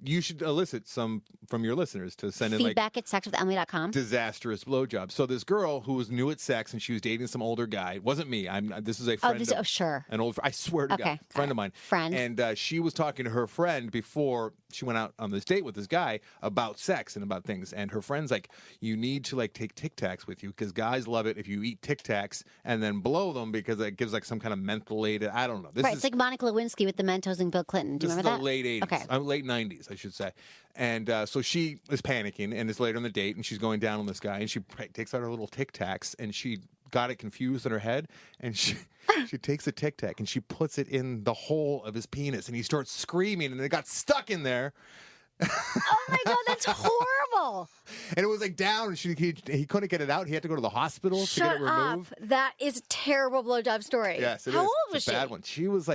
you should elicit some from your listeners to send feedback in at sexwithemily.com. disastrous blowjobs. So this girl who was new at sex and she was dating some older guy. It wasn't me. This is a friend. Sure. An old. I swear to God, friend of mine. Friend. And she was talking to her friend before she went out on this date with this guy about sex and about things. And her friend's like, you need to take Tic Tacs with you because guys love it if you eat Tic Tacs and then blow them because it gives some kind of mental aid. I don't know. It's like Monica Lewinsky with the Mentos and Bill Clinton. Do you remember that? This is the late 80s. Okay. Late 90s, I should say. And so she is panicking, and it's later in the date, and she's going down on this guy, and she takes out her little Tic Tacs, and she got it confused in her head, and she takes a Tic Tac, and she puts it in the hole of his penis, and he starts screaming, and it got stuck in there. Oh, my God, that's horrible. And it was down, and he couldn't get it out. He had to go to the hospital to get it removed. Shut up. That is a terrible blowjob story. Yes, it is. How old was it's a bad one. She was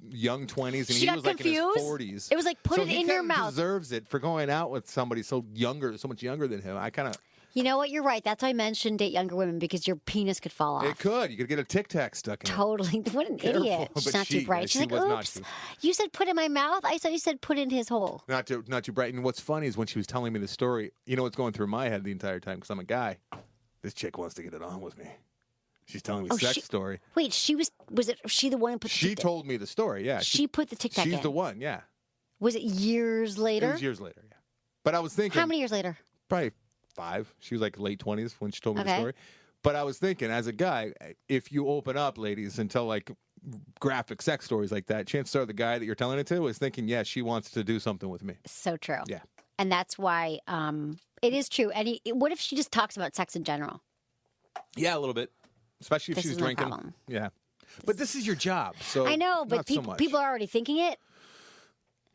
young 20s, and she he got was confused? in his 40s. It was put it in your mouth. Deserves it for going out with somebody so much younger than him. I kind of You know what? You're right. That's why men shouldn't date younger women because your penis could fall off. It could. You could get a Tic Tac stuck in it. Totally. What an Careful. idiot. She's But not too bright. she She's like, was not oops. too- You said put in my mouth? I thought you said put in his hole. Not too bright. And what's funny is when she was telling me the story, you know what's going through my head the entire time because I'm a guy. This chick wants to get it on with me. She's telling me the sex story. Wait, was she the one who put the She Tic Tac? told me the story, yeah. She put the Tic Tac in. She's the one, yeah. Was it years later? It was years later, yeah. But I was thinking. How many years later? Probably 5. She was like late 20s when she told me the Okay. story. But I was thinking, as a guy, if you open up, ladies, and tell like graphic sex stories like that, chances are the guy that you're telling it to is thinking, yeah, she wants to do something with me. So true. Yeah. And that's why it is true. And what if she just talks about sex in general? Yeah, a little bit. Especially if This she's is my drinking. problem. Yeah. But this is your job, so I know, but not so much. people are already thinking it.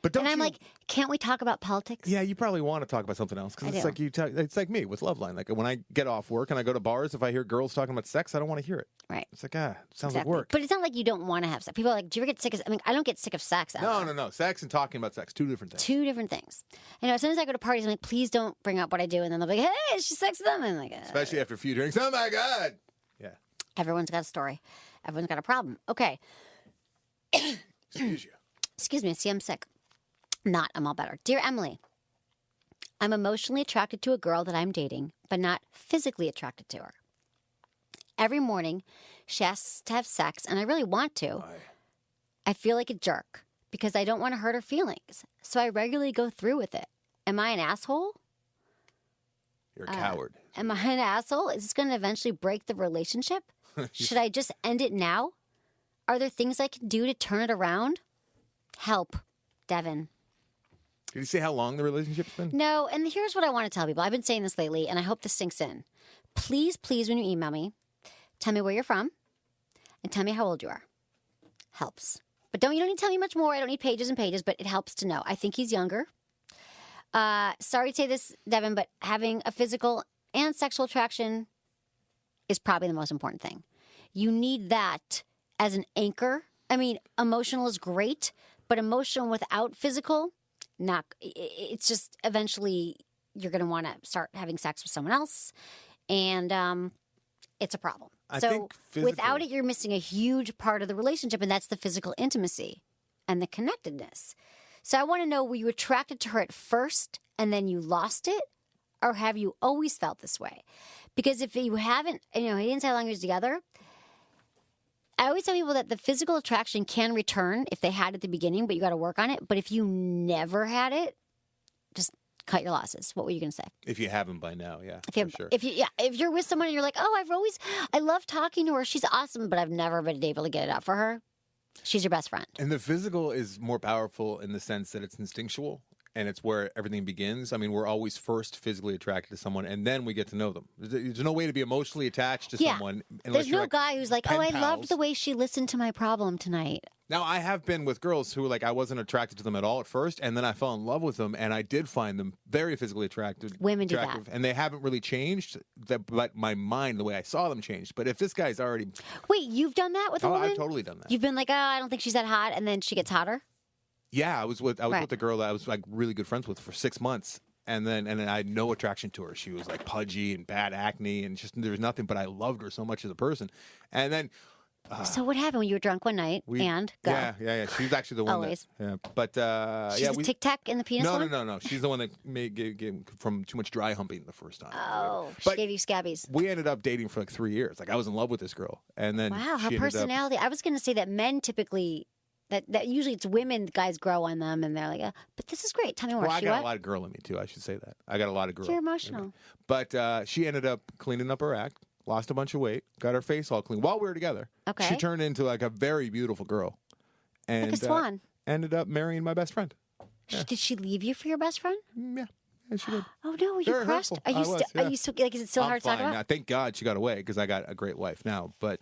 But don't And I'm you- like, can't we talk about politics? Yeah, you probably want to talk about something else I because it's do. like it's like me with Loveline. Like when I get off work and I go to bars, if I hear girls talking about sex, I don't want to hear it. Right. It's like sounds like Exactly. work. But it's not like you don't want to have sex. People are like, do you ever get sick of? I mean, I don't get sick of sex. Ever. No. Sex and talking about sex, 2 different things. Two different things. You know, as soon as I go to parties, I'm like, please don't bring up what I do, and then they'll be like, hey, she sex with them, and I'm like, Especially after a few drinks. Oh my god. Yeah. everyone's got a story. Everyone's got a problem. Okay. Excuse you. Excuse me. See, I'm sick. I'm all better. Dear Emily, I'm emotionally attracted to a girl that I'm dating, but not physically attracted to her. Every morning, she asks to have sex, and I really want to. I feel like a jerk because I don't want to hurt her feelings, so I regularly go through with it. Am I an asshole? You're a coward. Am I an asshole? Is this going to eventually break the relationship? Should I just end it now? Are there things I can do to turn it around? Help, Devin. Did you say how long the relationship's been? No, and here's what I want to tell people. I've been saying this lately, and I hope this sinks in. Please, when you email me, tell me where you're from and tell me how old you are. Helps. But you don't need to tell me much more. I don't need pages and pages, but it helps to know. I think he's younger. Sorry to say this, Devin, but having a physical and sexual attraction is probably the most important thing. You need that as an anchor. I mean, emotional is great, but emotional without physical, it's just eventually you're going to want to start having sex with someone else, and it's a problem. I So think physical- without it, you're missing a huge part of the relationship, and that's the physical intimacy and the connectedness. So I want to know, were you attracted to her at first and then you lost it? Or have you always felt this way? Because if you haven't, he didn't say how long you was together. I always tell people that the physical attraction can return if they had it at the beginning, but you got to work on it. But if you never had it, just cut your losses. What were you going to say? If you haven't by now, yeah, If for sure. if you're with someone and you're like, oh, I love talking to her. She's awesome, but I've never been able to get it out for her. She's your best friend. And the physical is more powerful in the sense that it's instinctual and it's where everything begins. I mean, we're always first physically attracted to someone and then we get to know them. There's no way to be emotionally attached to someone unless There's you're no like guy who's like, pen I pals. loved the way she listened to my problem tonight. Now, I have been with girls who, like, I wasn't attracted to them at all at first, and then I fell in love with them, and I did find them very physically attractive. Women do that. And they haven't really changed, but my mind, the way I saw them, changed. But if this guy's already... Wait, you've done that with a woman? I've totally done that. You've been like, I don't think she's that hot, and then she gets hotter? Yeah, I was with Right. a girl that I was, like, really good friends with for 6 months, and then I had no attraction to her. She was, like, pudgy and bad acne, and just there was nothing, but I loved her so much as a person. And then... So what happened when you were drunk one night and go? Yeah. She's actually the one Always. that... Yeah, but, She's a Tic Tac in the penis one? No. She's the one that gave from too much dry humping the first time. Oh, she But gave you scabbies. we ended up dating for like 3 years. Like I was in love with this girl, and then Wow, she her ended up- personality. I was going to say that men typically, that usually it's women, guys grow on them, and they're like, but this is great. Tell me more. Well, I She got what? a lot of girl in me too. I should say that. I got a lot of girl. You're emotional. But she ended up cleaning up her act, lost a bunch of weight, got her face all clean while we were together. Okay. She turned into like a very beautiful girl, and Like a swan. ended up marrying my best friend. Did she leave you for your best friend? Yeah, she did. Oh no, were you Very crushed? hurtful. Are you I was, still? yeah. Are you still? Like, is it still I'm hard to talk fine about? now. Thank God she got away because I got a great wife now. But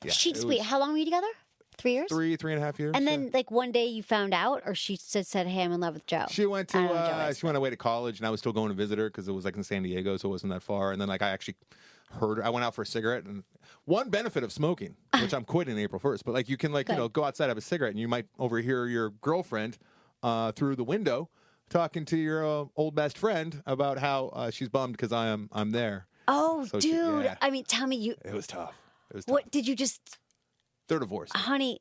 yeah, it Wait, was how long were you together? 3 years? 3.5 years. And yeah. then, like, one day you found out, or she said, "Hey, I'm in love with Joe." She went I don't know Joe to is, she went away to college, and I was still going to visit her because it was like in San Diego, so it wasn't that far. And then like I actually heard her. I went out for a cigarette, and one benefit of smoking, which I'm quitting April 1st, but like you can like Good. go outside have a cigarette, and you might overhear your girlfriend through the window talking to your old best friend about how she's bummed because I'm there. Oh, So dude. yeah. I mean, tell me It was tough. It was tough. what did you just, They're divorced. honey,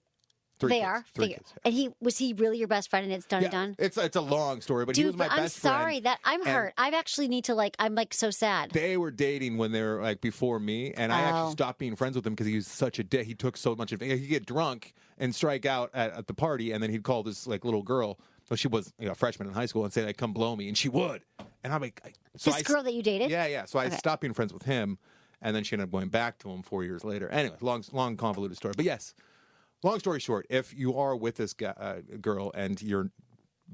Three they kids. are? Three kids. And was he really your best friend and it's done and done? It's a long story, but he was Dude, my but I'm best sorry friend. that I'm and hurt. I actually need to I'm so sad. They were dating when they were like before me, and I Oh. actually stopped being friends with him because he was such a dick. He took so much advantage. He'd get drunk and strike out at the party, and then he'd call this like little girl. Well, she was a freshman in high school, and say like, "Come blow me," and she would. And I'm like, This girl that you dated? Yeah. So I Okay. stopped being friends with him, and then she ended up going back to him 4 years later. Anyway, long convoluted story, but yes. Long story short, if you are with this girl and you're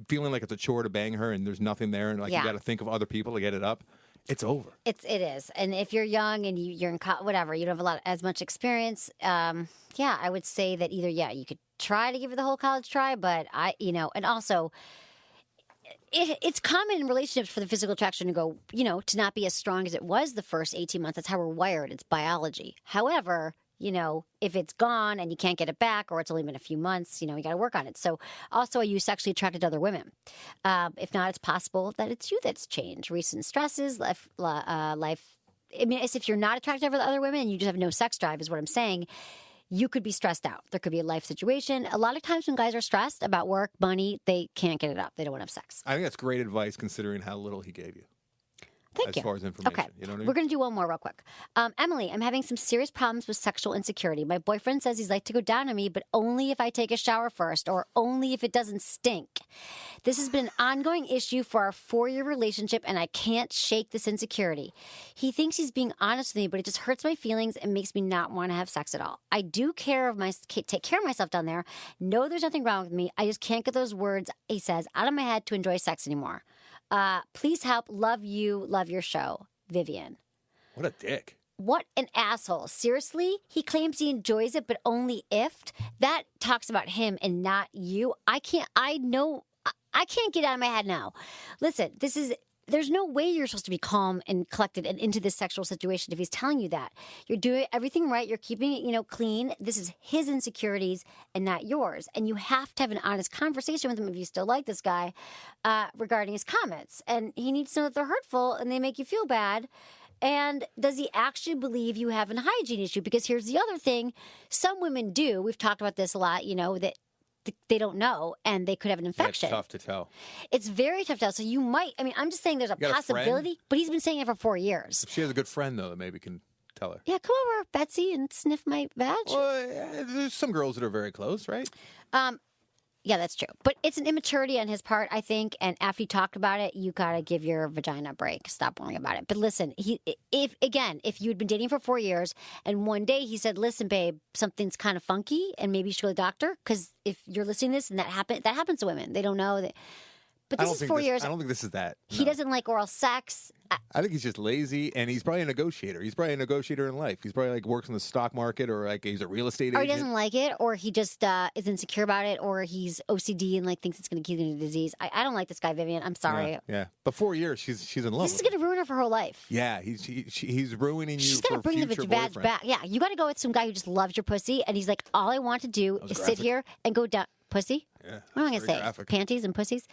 feeling like it's a chore to bang her and there's nothing there and like Yeah. you got to think of other people to get it up, it's over. It is. And if you're young and you're in whatever, you don't have as much experience, I would say that either, you could try to give it the whole college try, but and also it's common in relationships for the physical attraction to go, to not be as strong as it was the first 18 months. That's how we're wired. It's biology. However, if it's gone and you can't get it back or it's only been a few months, you got to work on it. So also, are you sexually attracted to other women? If not, it's possible that it's you that's changed. Recent stresses, life. I mean, it's if you're not attracted to other women and you just have no sex drive is what I'm saying. You could be stressed out. There could be a life situation. A lot of times when guys are stressed about work, money, they can't get it up. They don't want to have sex. I think that's great advice considering how little he gave you. Thank you. As far as information. Okay. You know what I mean? We're going to do one more real quick. Emily, I'm having some serious problems with sexual insecurity. My boyfriend says he's like to go down on me, but only if I take a shower first or only if it doesn't stink. This has been an ongoing issue for our 4-year relationship, and I can't shake this insecurity. He thinks he's being honest with me, but it just hurts my feelings and makes me not want to have sex at all. I do take care of myself down there. No, there's nothing wrong with me. I just can't get those words, he says, out of my head to enjoy sex anymore. Please help. Love you. Love your show. Vivian. What a dick. What an asshole. Seriously? He claims he enjoys it, but only if. That talks about him and not you. I can't get out of my head now. Listen, there's no way you're supposed to be calm and collected and into this sexual situation if he's telling you that. You're doing everything right. You're keeping it, clean. This is his insecurities and not yours. And you have to have an honest conversation with him if you still like this guy regarding his comments. And he needs to know that they're hurtful and they make you feel bad. And does he actually believe you have a hygiene issue? Because here's the other thing. Some women do. We've talked about this a lot, that they don't know and they could have an infection. It's tough to tell. It's very tough to tell. So you might, I'm just saying there's a got a possibility, but he's been saying it for 4 years. If she has a good friend, though, that maybe can tell her. Yeah, come over, Betsy, and sniff my badge. Well, there's some girls that are very close, right? Yeah, that's true. But it's an immaturity on his part, I think. And after you talked about it, you got to give your vagina a break. Stop worrying about it. But listen, if you had been dating for 4 years and one day he said, listen, babe, something's kind of funky and maybe you should go to the doctor. Because if you're listening to this and that happens to women, they don't know that. But this is 4 years. I don't think this is that. He No. doesn't like oral sex. I think he's just lazy, and he's probably a negotiator. He's probably a negotiator in life. He's probably works in the stock market, or he's a real estate Or agent. he doesn't like it, or he just is insecure about it, or he's OCD and thinks it's going to keep him in a disease. I don't like this guy, Vivian. I'm sorry. Yeah. But 4 years, she's in love. This is with going to ruin her for her life. Yeah, he's ruining you She's for going to bring the future badge boyfriend. back. Yeah, you got to go with some guy who just loves your pussy, and he's like, all I want to do was is sit graphic. here and go down. Pussy? Yeah, What am I going that's to very say? graphic. Panties and pussies?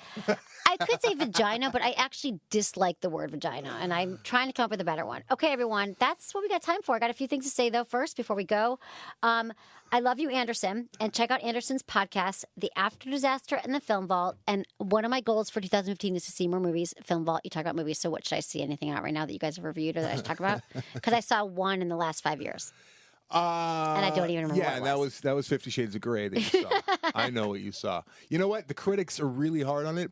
I could say vagina, but I actually dislike the word vagina, and I'm trying to come up with a better one. Okay, everyone, that's what we got time for. I got a few things to say, though, first, before we go. I love you, Anderson, and check out Anderson's podcast, The After Disaster and the Film Vault. And one of my goals for 2015 is to see more movies. Film Vault, you talk about movies, so what should I see? Anything out right now that you guys have reviewed or that I should talk about? Because I saw one in the last 5 years. And I don't even remember Yeah, what it and was. that was 50 Shades of Grey that you saw. I know what you saw. You know what? The critics are really hard on it,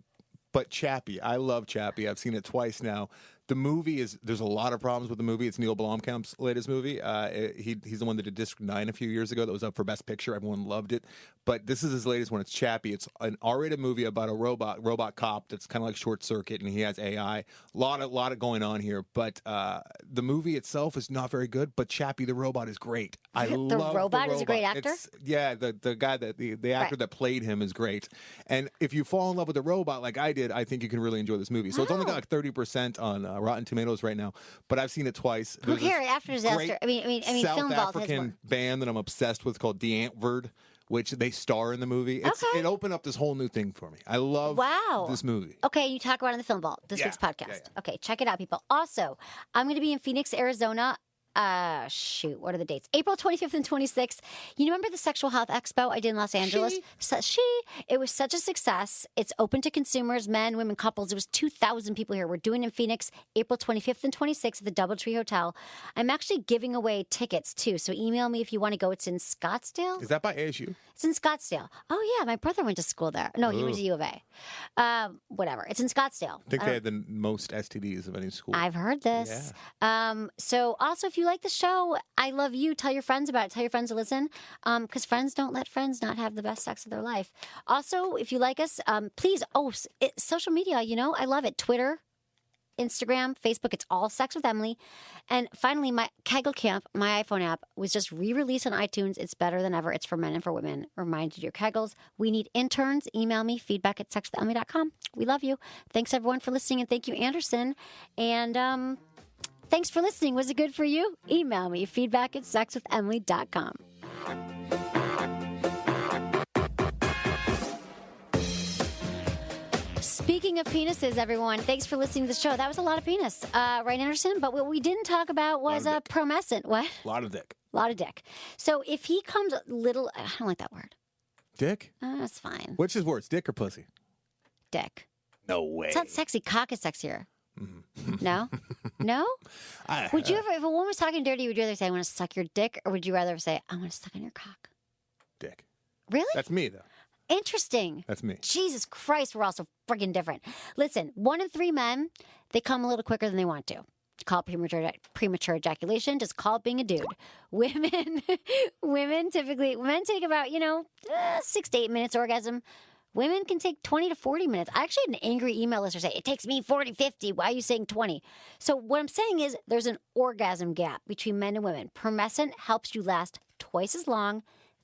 but Chappie. I love Chappie. I've seen it twice now. The movie there's a lot of problems with the movie. It's Neil Blomkamp's latest movie. He's the one that did District 9 a few years ago that was up for Best Picture. Everyone loved it. But this is his latest one. It's Chappie. It's an R-rated movie about a robot cop that's kind of like Short Circuit, and he has AI. A lot of going on here. But the movie itself is not very good, but Chappie the robot is great. I love the robot. Is a great actor? The guy the actor that played him is great. And if you fall in love with the robot like I did, I think you can really enjoy this movie. So it's only got like 30% on Rotten Tomatoes right now, but I've seen it twice. Who There's this cares? After Disaster. great I mean, South Film Vault has African more. band that I'm obsessed with called The Antverd, which they star in the movie. Okay. It opened up this whole new thing for me. I love this movie. Okay, you talk about it in the Film Vault, this week's podcast. Yeah. Okay, check it out, people. Also, I'm going to be in Phoenix, Arizona. What are the dates? April 25th and 26th. You remember the Sexual Health Expo I did in Los Angeles? It was such a success. It's open to consumers, men, women, couples. There was 2,000 people here. We're doing it in Phoenix, April 25th and 26th at the DoubleTree Hotel. I'm actually giving away tickets, too, so email me if you want to go. It's in Scottsdale. Is that by ASU? It's in Scottsdale. Oh, yeah, my brother went to school there. No, he went to U of A. Whatever. It's in Scottsdale. I think they had the most STDs of any school. I've heard this. Yeah. So also, if you like the show, I love you. Tell your friends about it. Tell your friends to listen, because friends don't let friends not have the best sex of their life. Also, if you like us, please, social media, I love it. Twitter, Instagram, Facebook, it's all Sex with Emily. And finally, my Kegel Camp, my iPhone app, was just re-released on iTunes. It's better than ever. It's for men and for women. Remind you your Kegels. We need interns. Email me, feedback@sexwithemily.com. We love you. Thanks, everyone, for listening. And thank you, Anderson. And thanks for listening. Was it good for you? Email me, feedback@sexwithemily.com. Speaking of penises, everyone, thanks for listening to the show. That was a lot of penis, right, Anderson? But what we didn't talk about was promescent. What? A lot of dick. A lot of dick. So if he comes a little, I don't like that word. Dick? That's fine. Which is worse, dick or pussy? Dick. No way. It's not sexy. Cock is sexier. No? No? Would you ever, if a woman was talking dirty, would you rather say, I want to suck your dick, or would you rather say, I want to suck on your cock? Dick. Really? That's me, though. Interesting. That's me. Jesus Christ, we're all so friggin' different. Listen, 1 in 3 men, they come a little quicker than they want to. Call it premature ejaculation. Just call it being a dude. Women typically, men take about, 6 to 8 minutes orgasm. Women can take 20 to 40 minutes. I actually had an angry email listener say, it takes me 40, 50. Why are you saying 20? So what I'm saying is there's an orgasm gap between men and women. Promescent helps you last twice as long.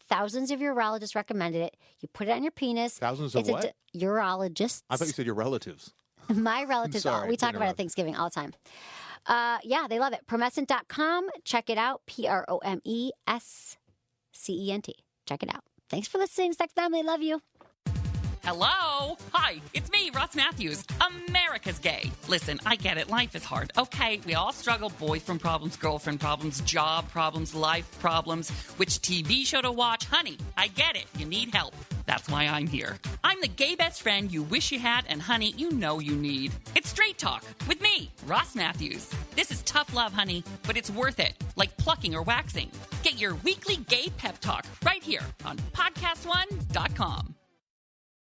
Thousands of urologists recommended it. You put it on your penis. Thousands of what? Urologists. I thought you said your relatives. My relatives. Sorry, we talk about it at Thanksgiving all the time. They love it. Promescent.com. Check it out. PROMESCENT. Check it out. Thanks for listening. Sex Family. Love you. Hello? Hi, it's me, Russ Matthews, America's Gay. Listen, I get it. Life is hard. Okay, we all struggle. Boyfriend problems, girlfriend problems, job problems, life problems. Which TV show to watch? Honey, I get it. You need help. That's why I'm here. I'm the gay best friend you wish you had, and honey, you know you need. It's Straight Talk with me, Ross Matthews. This is tough love, honey, but it's worth it, like plucking or waxing. Get your weekly gay pep talk right here on podcastone.com.